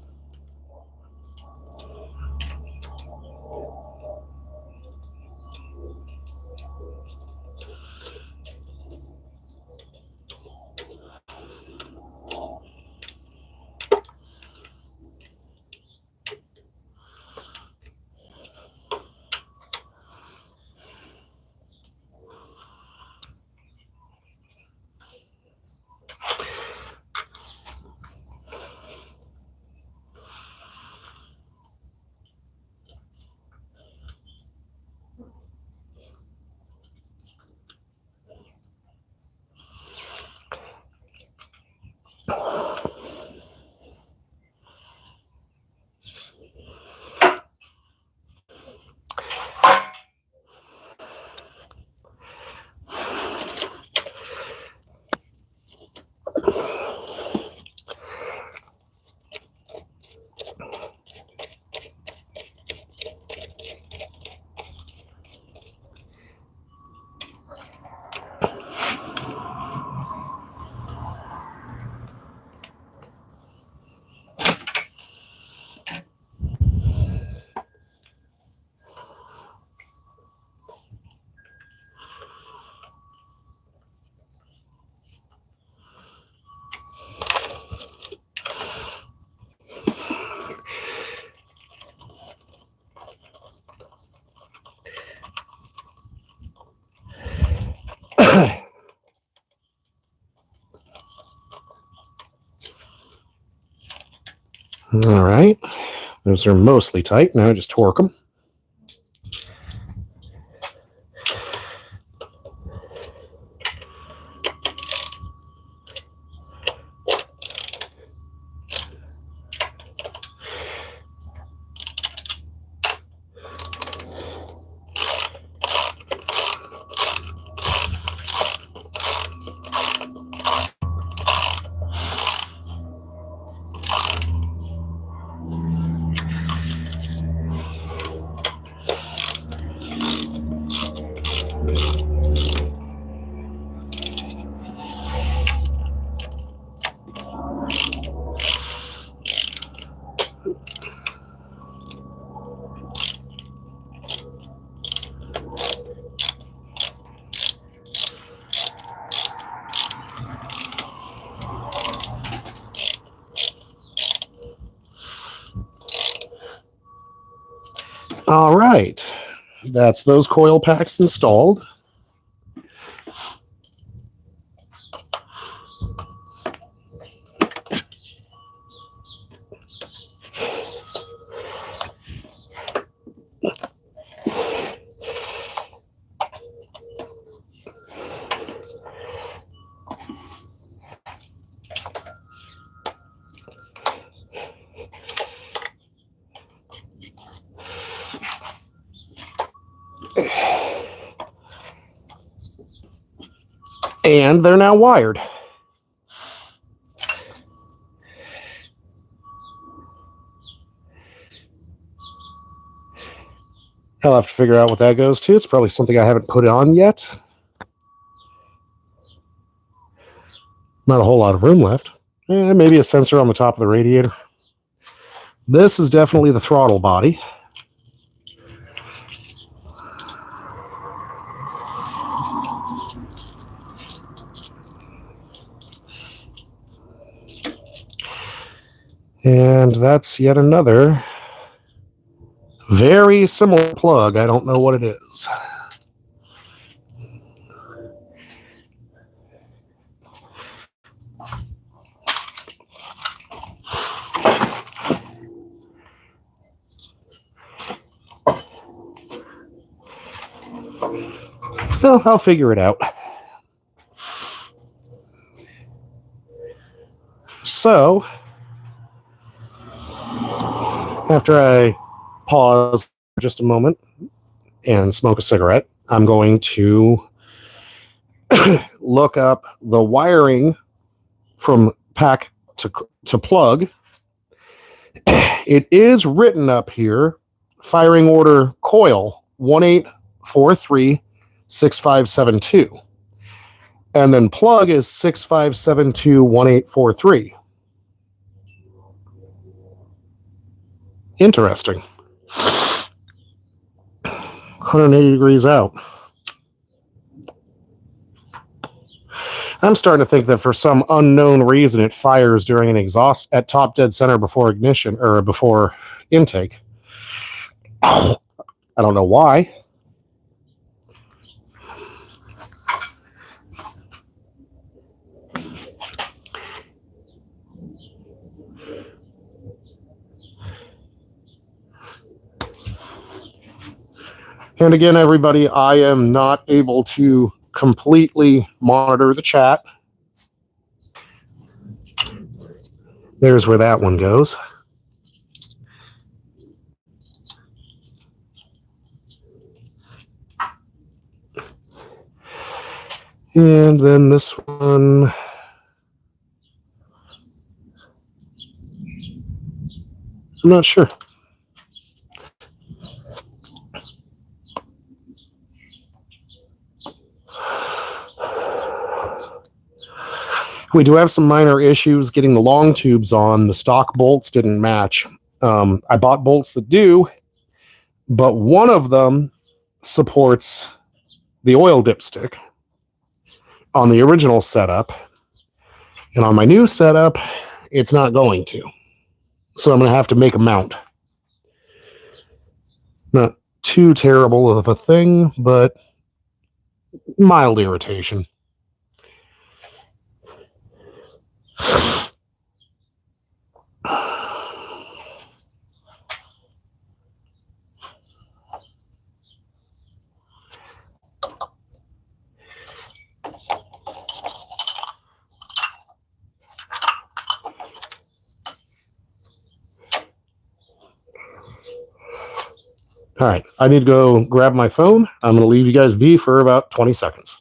All right. Those are mostly tight. Now just torque them. All right. That's those coil packs installed. And they're now wired. I'll have to figure out what that goes to. It's probably something I haven't put on yet. Not a whole lot of room left. Maybe a sensor on the top of the radiator. This is definitely the throttle body. And that's yet another very similar plug. I don't know what it is. Well, I'll figure it out. So, after I pause for just a moment and smoke a cigarette, I'm going to look up the wiring from pack to plug. It is written up here, firing order coil 18436572. And then plug is 65721843. Interesting. 180 degrees out. I'm starting to think that for some unknown reason it fires during an exhaust at top dead center before ignition or before intake. I don't know why. And again, everybody, I am not able to completely monitor the chat. There's where that one goes. And then this one. I'm not sure. We do have some minor issues getting the long tubes on. The stock bolts didn't match. I bought bolts that do, but one of them supports the oil dipstick on the original setup. And on my new setup, it's not going to. So I'm going to have to make a mount. Not too terrible of a thing, but mild irritation. All right, I need to go grab my phone. I'm going to leave you guys be for about 20 seconds.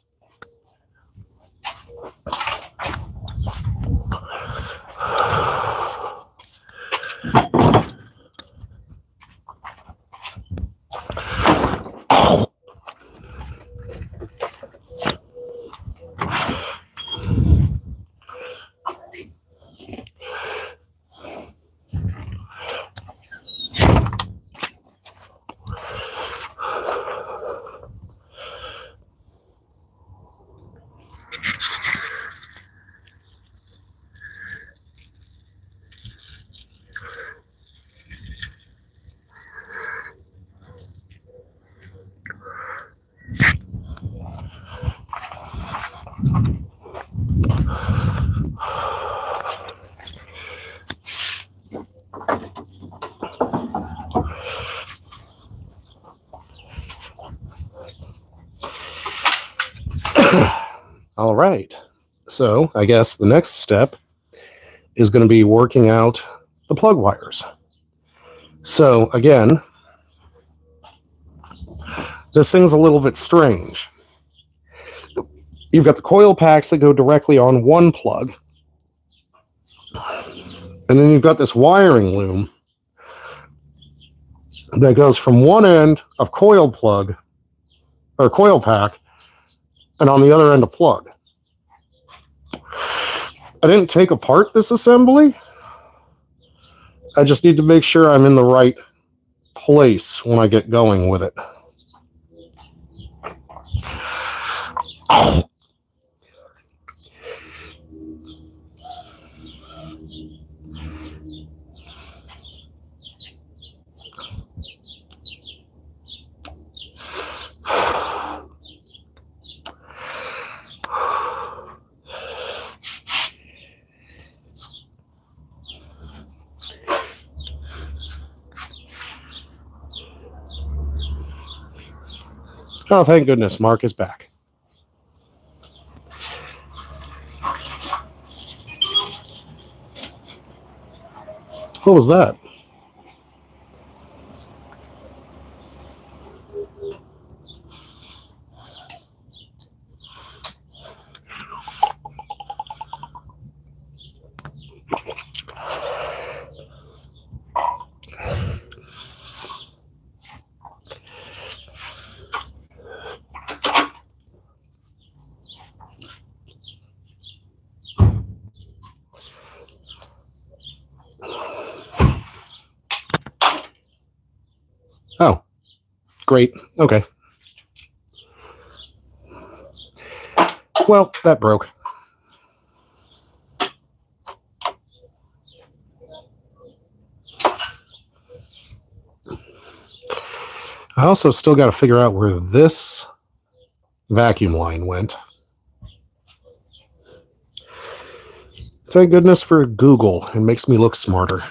All right. So I guess the next step is going to be working out the plug wires. So again, this thing's a little bit strange. You've got the coil packs that go directly on one plug. And then you've got this wiring loom that goes from one end of coil plug or coil pack and on the other end a plug. I didn't take apart this assembly. I just need to make sure I'm in the right place when I get going with it. Oh, thank goodness, Mark is back. What was that? Oh, great. Okay. Well, that broke. I also still got to figure out where this vacuum line went. Thank goodness for Google. It makes me look smarter.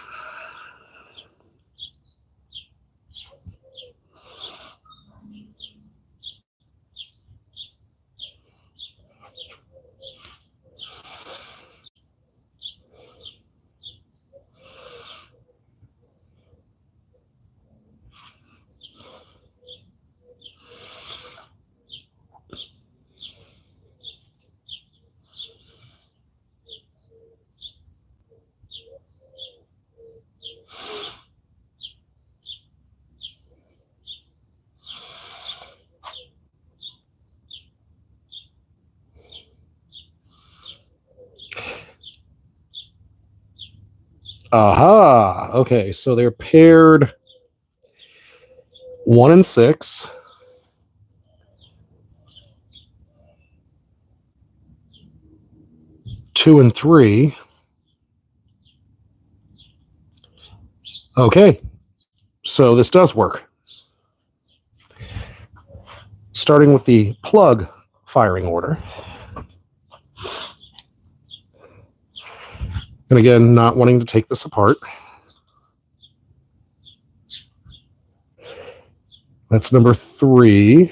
Aha. Okay, so they're paired 1 and 6. Two and 3. Okay, so this does work. Starting with the plug firing order. And again, not wanting to take this apart. That's number 3.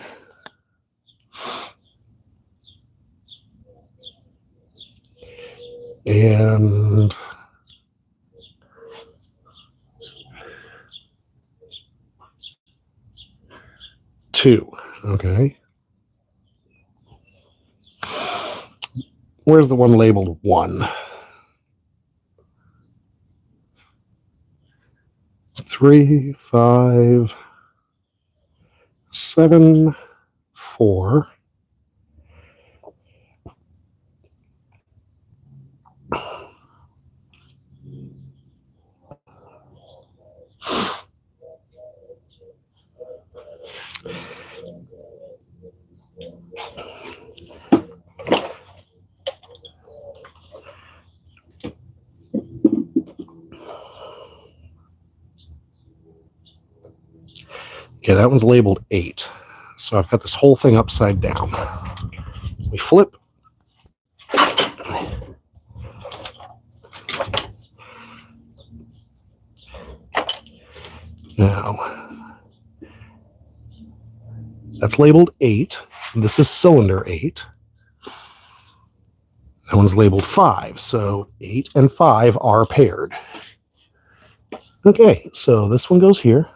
And 2. Okay. Where's the one labeled 1? 3, 5, 7, 4. Okay, that one's labeled 8. So I've got this whole thing upside down. We flip. Now, that's labeled 8. This is cylinder 8. That one's labeled 5. So 8 and 5 are paired. Okay, so this one goes here.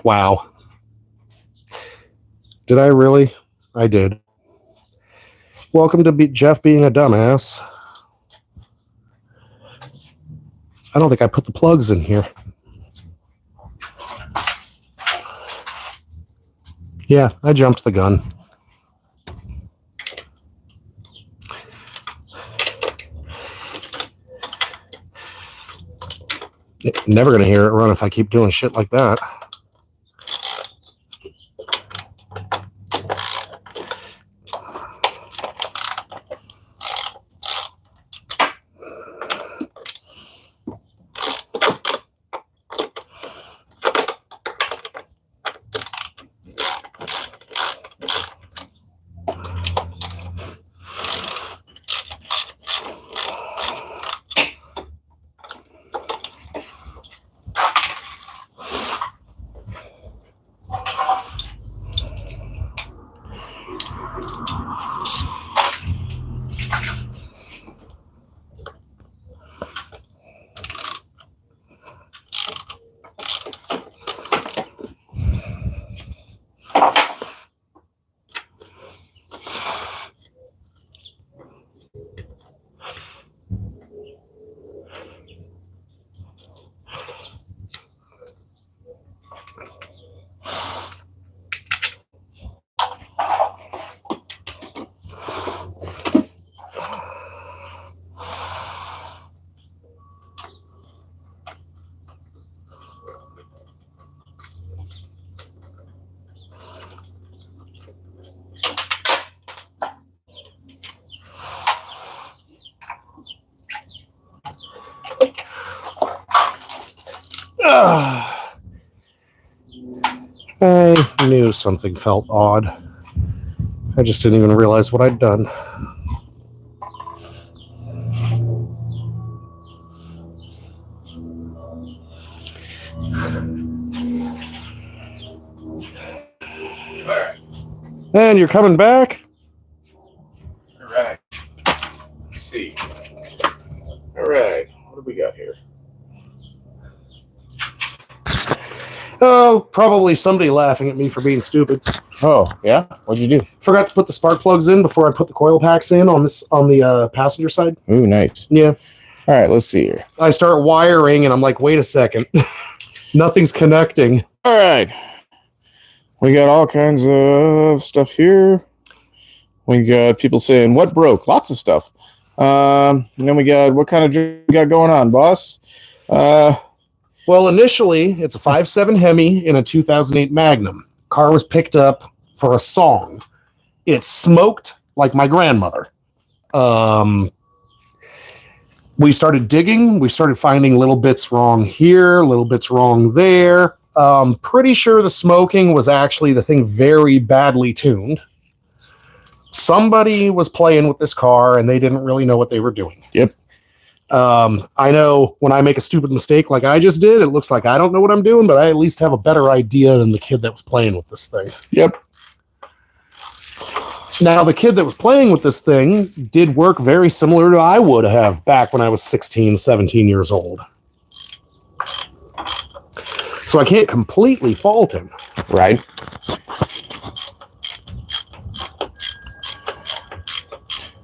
Wow. Did I really? I did. Welcome to Jeff being a dumbass. I don't think I put the plugs in here. Yeah, I jumped the gun. Never going to hear it run if I keep doing shit like that. I knew something felt odd. I just didn't even realize what I'd done. And you're coming back? All right. Let's see. All right. What do we got here? Oh, probably somebody laughing at me for being stupid. Oh, yeah? What'd you do? Forgot to put the spark plugs in before I put the coil packs in on the passenger side. Ooh, nice. Yeah. All right, let's see here. I start wiring and I'm like, wait a second. Nothing's connecting. All right. We got all kinds of stuff here. We got people saying, what broke? Lots of stuff. And then we got, what kind of drink we got going on, boss? Well, initially, it's a 5.7 Hemi in a 2008 Magnum. Car was picked up for a song. It smoked like my grandmother. We started digging. We started finding little bits wrong here, little bits wrong there. Pretty sure the smoking was actually the thing very badly tuned. Somebody was playing with this car, and they didn't really know what they were doing. Yep. I know when I make a stupid mistake like I just did, it looks like I don't know what I'm doing, but I at least have a better idea than the kid that was playing with this thing. Yep. Now, the kid that was playing with this thing did work very similar to I would have back when I was 16, 17 years old. So I can't completely fault him. Right.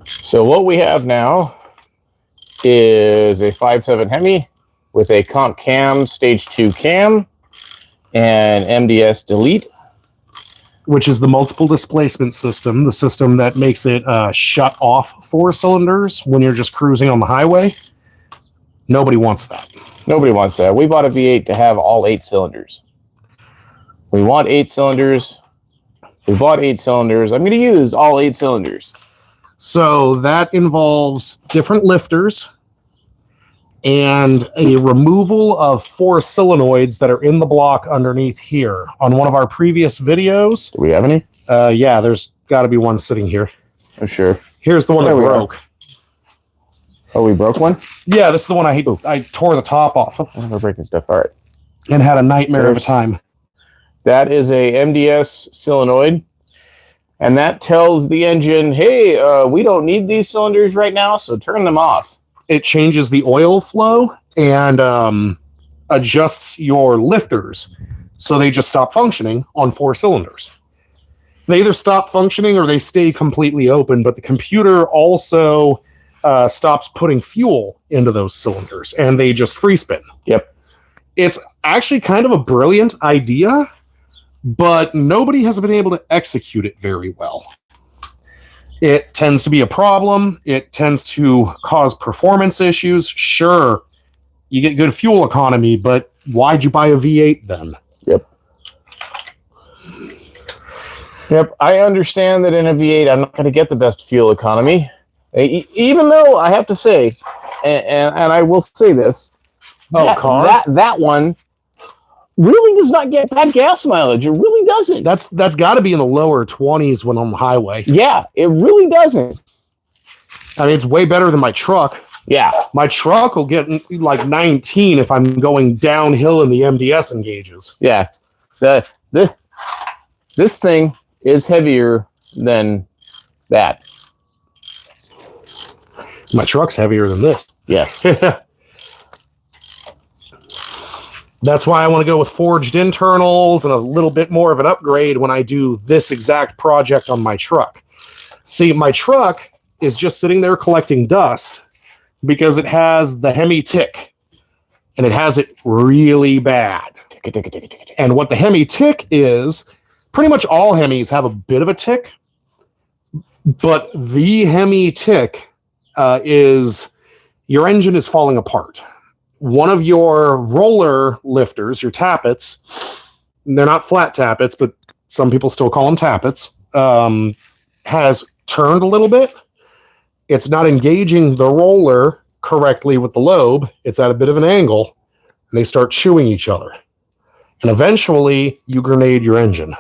So what we have now is a 5.7 Hemi with a comp cam, stage 2 cam, and MDS delete. Which is the multiple displacement system, the system that makes it shut off 4 cylinders when you're just cruising on the highway. Nobody wants that. Nobody wants that. We bought a V8 to have all 8 cylinders. We want 8 cylinders. We bought 8 cylinders. I'm going to use all 8 cylinders. So that involves different lifters and a removal of 4 solenoids that are in the block underneath here. On one of our previous videos... Do we have any? Yeah, there's got to be one sitting here. I'm sure. Here's the one that broke. Oh, we broke one? Yeah, this is the one I tore the top off of. We're breaking stuff. All right. And had a nightmare of a time. That is a MDS solenoid. And that tells the engine, hey, we don't need these cylinders right now, so turn them off. It changes the oil flow and adjusts your lifters so they just stop functioning on 4 cylinders. They either stop functioning or they stay completely open, but the computer also stops putting fuel into those cylinders and they just free spin. Yep. It's actually kind of a brilliant idea, but nobody has been able to execute it very well. It tends to be a problem. It tends to cause performance issues. Sure, you get good fuel economy, but why'd you buy a V8 then? Yep. Yep, I understand that in a V8, I'm not going to get the best fuel economy. Even though I have to say, and I will say this, that one really does not get bad gas mileage. It really doesn't. That's got to be in the lower 20s when on the highway. Yeah, it really doesn't. I mean, it's way better than my truck. Yeah. My truck will get like 19 if I'm going downhill in the MDS engages. Yeah. This thing is heavier than that. My truck's heavier than this. Yes. That's why I want to go with forged internals and a little bit more of an upgrade when I do this exact project on my truck. See, my truck is just sitting there collecting dust because it has the Hemi tick, and it has it really bad. And what the Hemi tick is, pretty much all Hemis have a bit of a tick, but the Hemi tick is your engine is falling apart. One of your roller lifters, your tappets, they're not flat tappets, but some people still call them tappets, has turned a little bit. It's not engaging the roller correctly with the lobe. It's at a bit of an angle, and they start chewing each other. And eventually, you grenade your engine.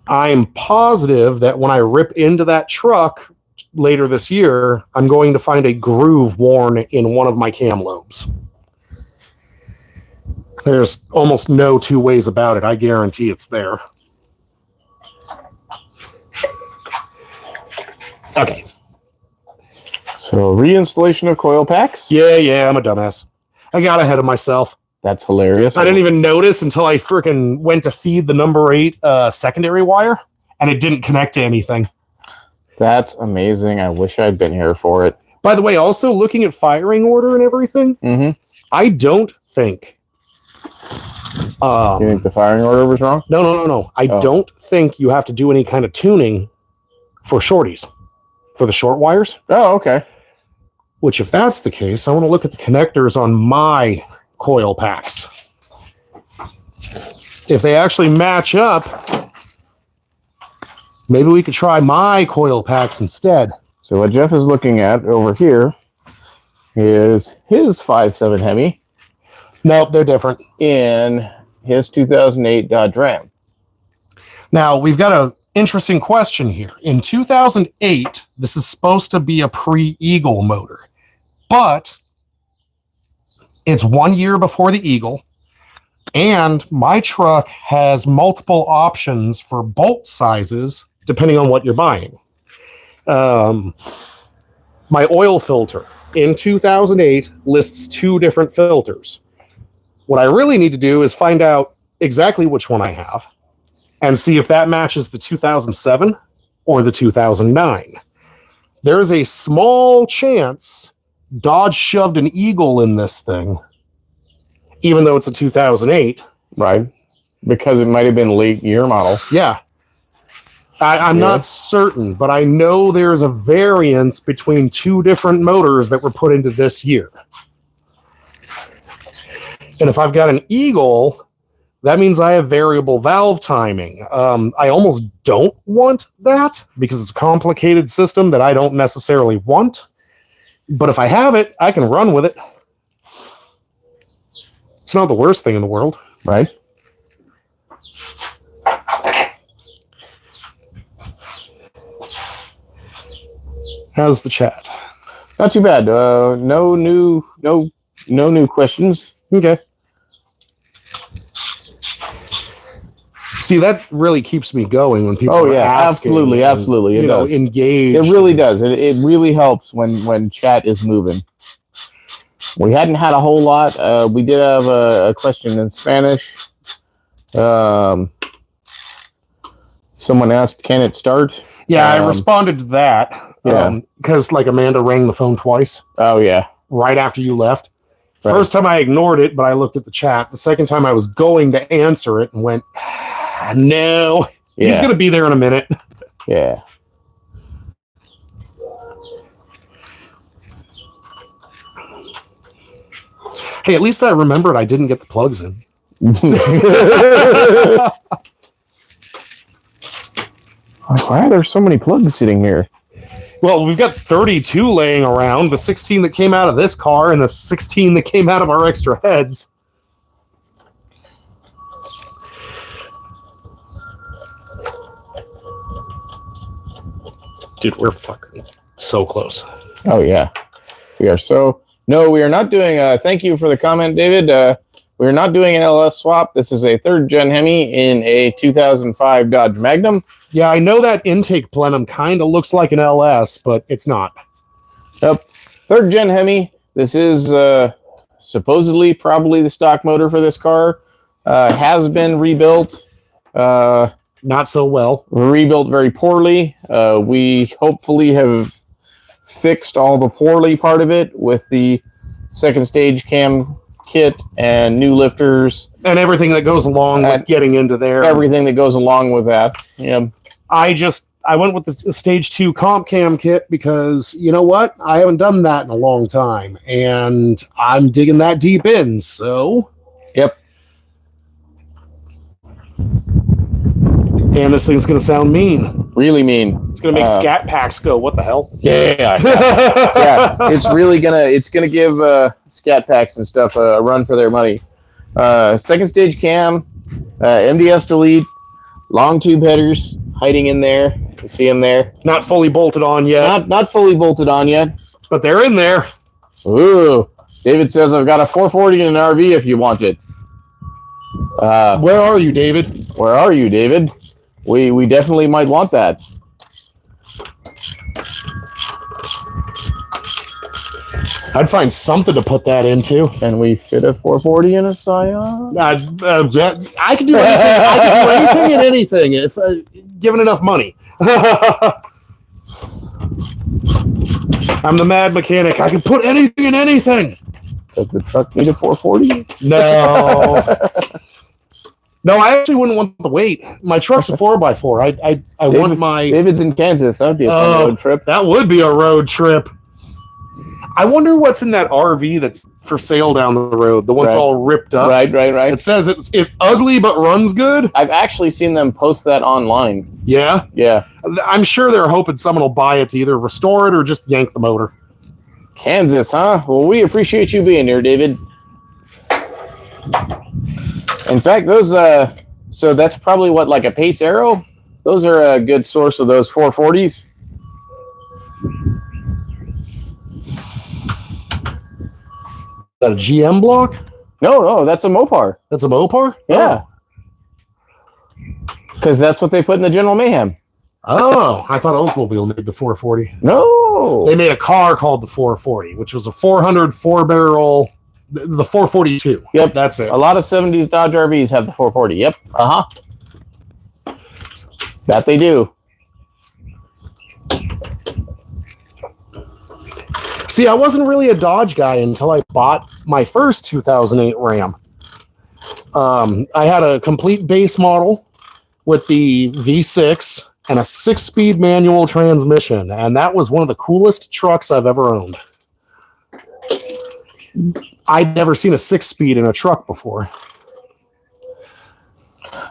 I'm positive that when I rip into that truck later this year, I'm going to find a groove worn in one of my cam lobes. There's almost no two ways about it. I guarantee it's there. Okay. So reinstallation of coil packs? Yeah, I'm a dumbass. I got ahead of myself. That's hilarious. I didn't even notice until I freaking went to feed the number 8 secondary wire, and it didn't connect to anything. That's amazing. I wish I'd been here for it. By the way, also looking at firing order and everything, I don't think... you think the firing order was wrong? No. I don't think you have to do any kind of tuning for shorties, for the short wires. Oh, okay. Which, if that's the case, I want to look at the connectors on my coil packs. If they actually match up, maybe we could try my coil packs instead. So what Jeff is looking at over here is his 5.7 Hemi. Nope, they're different. In his 2008 Dodge Ram. Now, we've got an interesting question here. In 2008, this is supposed to be a pre-Eagle motor, but it's 1 year before the Eagle, and my truck has multiple options for bolt sizes depending on what you're buying. My oil filter in 2008 lists 2 different filters. What I really need to do is find out exactly which one I have and see if that matches the 2007 or the 2009. There is a small chance Dodge shoved an Eagle in this thing, even though it's a 2008. Right. Because it might have been late year model. Yeah. I'm not certain, but I know there's a variance between 2 different motors that were put into this year. And if I've got an Eagle, that means I have variable valve timing. I almost don't want that because it's a complicated system that I don't necessarily want. But if I have it, I can run with it. It's not the worst thing in the world. Right. How's the chat? Not too bad. No new questions. Okay. See, that really keeps me going when people are asking. Absolutely. It does. Engage. It really does. It really helps when chat is moving. We hadn't had a whole lot. We did have a question in Spanish. Someone asked, "Can it start?" Yeah, I responded to that. Because like Amanda rang the phone twice. Oh yeah. Right after you left. Right. First time I ignored it, but I looked at the chat. The second time I was going to answer it and went, no, he's going to be there in a minute. Yeah. Hey, at least I remembered I didn't get the plugs in. Why are there so many plugs sitting here? Well, we've got 32 laying around, the 16 that came out of this car and the 16 that came out of our extra heads. Dude, we're fucking so close. Oh, yeah. We are so... No, we are not doing... thank you for the comment, David. We are not doing an LS swap. This is a 3rd-gen Hemi in a 2005 Dodge Magnum. Yeah, I know that intake plenum kind of looks like an LS, but it's not. Yep. 3rd-gen Hemi. This is supposedly probably the stock motor for this car. Has been rebuilt. Not so well. Rebuilt very poorly. We hopefully have fixed all the poorly part of it with the 2nd stage cam kit and new lifters. And everything that goes along with getting into there. Everything that goes along with that. Yeah. I went with the stage 2 comp cam kit because, you know what? I haven't done that in a long time. And I'm digging that deep in, so... Yep. And this thing's going to sound mean. Really mean. It's going to make scat packs go, what the hell? Yeah. It's really going to give scat packs and stuff a run for their money. 2nd stage cam, MDS delete, long tube headers hiding in there. You see them there. Not fully bolted on yet. Not fully bolted on yet. But they're in there. Ooh. David says, I've got a 440 in an RV if you want it. Where are you, David? Where are you, David? We definitely might want that. I'd find something to put that into. Can we fit a 440 in a Scion? I could do anything. I could do anything and anything if given enough money. I'm the mad mechanic. I can put anything in anything. Does the truck need a 440? No. No, I actually wouldn't want the weight. My truck's a 4x4. I want my... David's in Kansas. That would be a fun road trip. That would be a road trip. I wonder what's in that RV that's for sale down the road. The one's all ripped up. Right. It says it's ugly but runs good. I've actually seen them post that online. Yeah? Yeah. I'm sure they're hoping someone will buy it to either restore it or just yank the motor. Kansas, huh? Well, we appreciate you being here, David. In fact, those, so that's probably what, like a Pace Arrow? Those are a good source of those 440s. Is that a GM block? No, that's a Mopar. That's a Mopar? Yeah. Because that's what they put in the General Mayhem. Oh, I thought Oldsmobile made the 440. No. They made a car called the 440, which was a 404 barrel, the 442. Yep. That's it. A lot of 70s Dodge RVs have the 440. Yep. That they do. See, I wasn't really a Dodge guy until I bought my first 2008 Ram. I had a complete base model with the V6 and a 6-speed manual transmission, and that was one of the coolest trucks I've ever owned. I'd never seen a 6-speed in a truck before.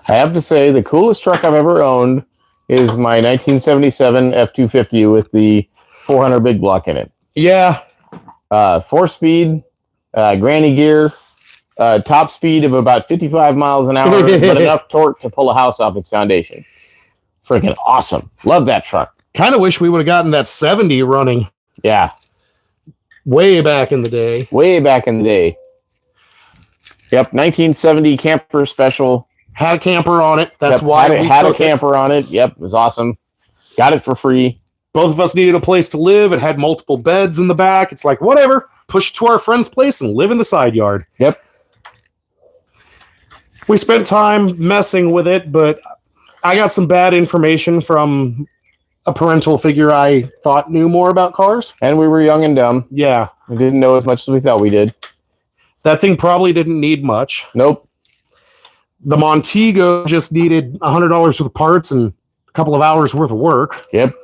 I have to say, the coolest truck I've ever owned is my 1977 F-250 with the 400 big block in it. Yeah. 4-speed, granny gear, top speed of about 55 miles an hour, but enough torque to pull a house off its foundation. Freaking awesome. Love that truck. Kind of wish we would have gotten that 70 running. Yeah. Way back in the day. Way back in the day. Yep, 1970 camper special. Had a camper on it. That's yep, why we had a camper on it. Yep, it was awesome. Got it for free. Both of us needed a place to live. It had multiple beds in the back. It's like, whatever. Push it to our friend's place and live in the side yard. Yep. We spent time messing with it, but I got some bad information from a parental figure I thought knew more about cars. And we were young and dumb. Yeah. We didn't know as much as we thought we did. That thing probably didn't need much. Nope. The Montego just needed $100 worth of parts and a couple of hours worth of work. Yep.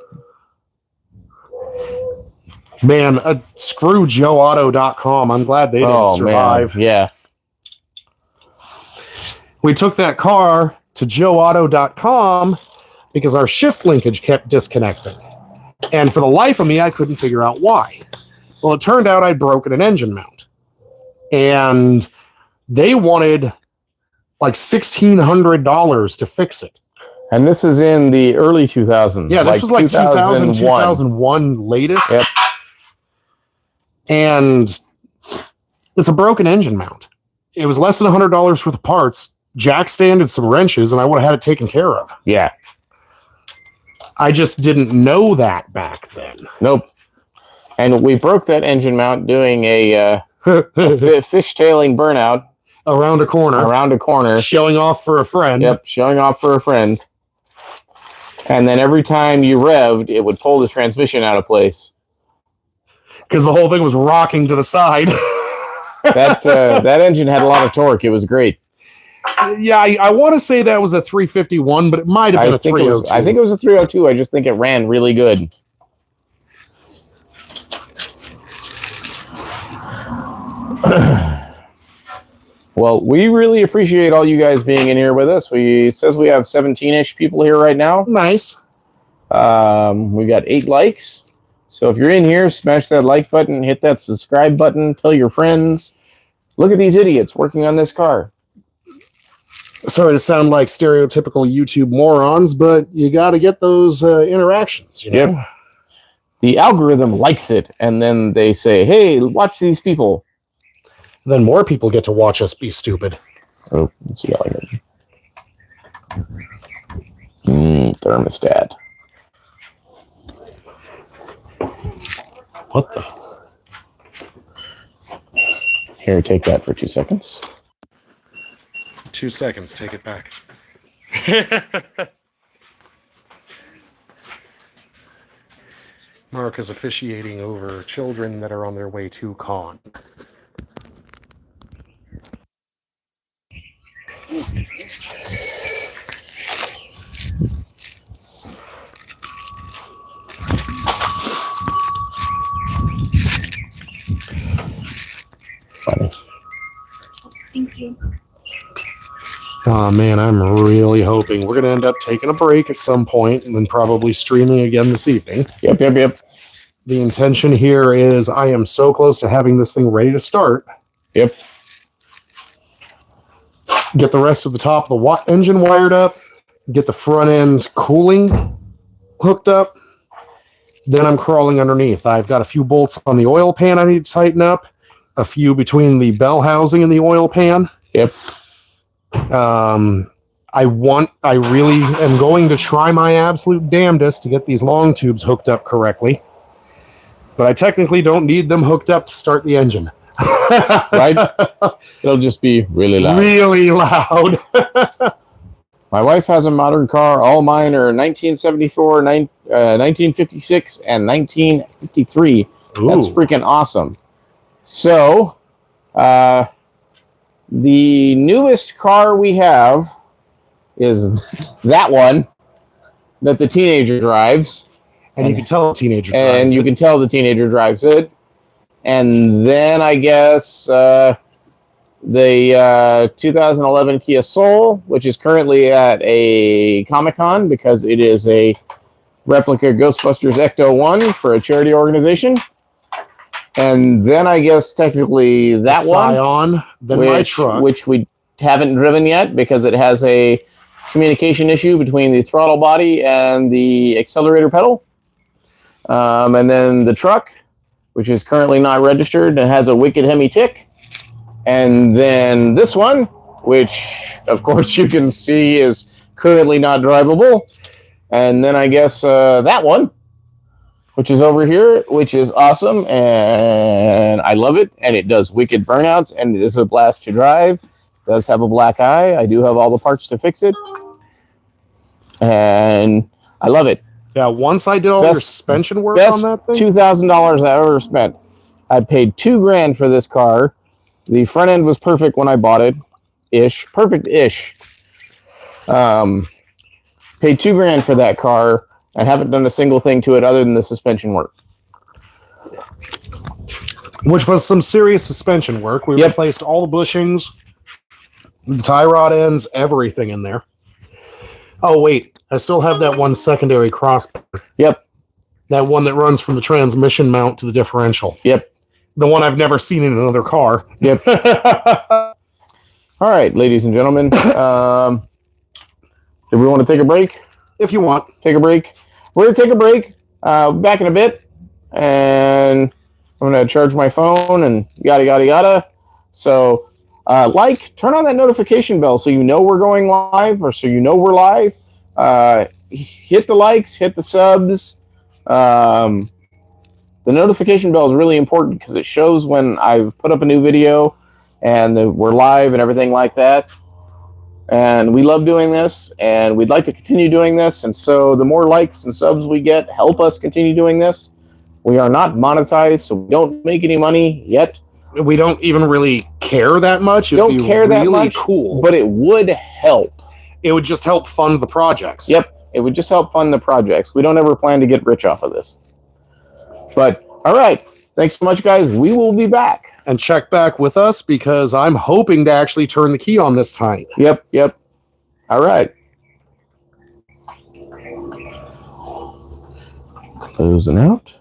Man, screw JoeAuto.com. I'm glad they didn't survive. Man. Yeah. We took that car to JoeAuto.com because our shift linkage kept disconnecting. And for the life of me, I couldn't figure out why. Well, it turned out I'd broken an engine mount. And they wanted like $1,600 to fix it. And this is in the early 2000s. Yeah, this was like 2000, 2001 latest. Yep. And it's a broken engine mount. It was less than $100 worth of parts, jack stand and some wrenches, and I would have had it taken care of. Yeah. I just didn't know that back then. Nope. And we broke that engine mount doing a fishtailing burnout. Around a corner. Showing off for a friend. Yep, showing off for a friend. And then every time you revved, it would pull the transmission out of place. Because the whole thing was rocking to the side. That engine had a lot of torque. It was great. Yeah, I want to say that was a 351, but it might have been a 302. I think it was a 302. I just think it ran really good. Well, we really appreciate all you guys being in here with us. It says we have 17-ish people here right now. Nice. We got 8 likes. So if you're in here, smash that like button, hit that subscribe button, tell your friends. Look at these idiots working on this car. Sorry to sound like stereotypical YouTube morons, but you got to get those interactions. You know? Yep. The algorithm likes it, and then they say, hey, watch these people. Then more people get to watch us be stupid. Oh, it's yelling at me. Thermostat. What the? Here, take that for 2 seconds. 2 seconds, take it back. Mark is officiating over children that are on their way to con. Funny. Thank you. Oh man, I'm really hoping we're going to end up taking a break at some point and then probably streaming again this evening. Yep. The intention here is I am so close to having this thing ready to start. Yep. Get the rest of the top of the engine wired up. Get the front end cooling hooked up. Then I'm crawling underneath. I've got a few bolts on the oil pan I need to tighten up. A few between the bell housing and the oil pan. Yep. I really am going to try my absolute damnedest to get these long tubes hooked up correctly. But I technically don't need them hooked up to start the engine. Right? It'll just be really loud. Really loud. My wife has a modern car. All mine are 1974, 1956, and 1953. Ooh. That's freaking awesome. So, the newest car we have is that one that the teenager drives. And you can tell the teenager drives And you it. can tell the teenager drives it. And then I guess the 2011 Kia Soul, which is currently at a Comic-Con because it is a replica Ghostbusters Ecto-1 for a charity organization. And then I guess technically that the one, Scion, then my truck. which we haven't driven yet because it has a communication issue between the throttle body and the accelerator pedal. And then the truck, which is currently not registered and has a wicked hemi tick. And then this one, which of course you can see is currently not drivable. And then I guess that one, which is over here, which is awesome. And I love it. And it does wicked burnouts and it is a blast to drive. It does have a black eye. I do have all the parts to fix it. And I love it. Yeah, once I did all your suspension work on that thing. $2,000 I ever spent. I paid $2,000 for this car. The front end was perfect when I bought it, perfect-ish. Paid $2,000 for that car. I haven't done a single thing to it other than the suspension work. Which was some serious suspension work. We replaced all the bushings, the tie rod ends, everything in there. Oh wait, I still have that one secondary crossbar. Yep. That one that runs from the transmission mount to the differential. Yep. The one I've never seen in another car. Yep. All right, ladies and gentlemen. Do we want to take a break? If you want. Take a break. We're going to take a break. Back in a bit. And I'm going to charge my phone and yada, yada, yada. So, turn on that notification bell so you know we're going live or so you know we're live. Hit the likes, hit the subs. The notification bell is really important because it shows when I've put up a new video and we're live and everything like that. And we love doing this and we'd like to continue doing this. And so the more likes and subs we get, help us continue doing this. We are not monetized, so we don't make any money yet. We don't even really care that much. It'd Don't care that much, cool. but it would help. It would just help fund the projects. Yep, it would just help fund the projects. We don't ever plan to get rich off of this. But, all right. Thanks so much, guys. We will be back. And check back with us because I'm hoping to actually turn the key on this time. Yep, yep. All right. Closing out.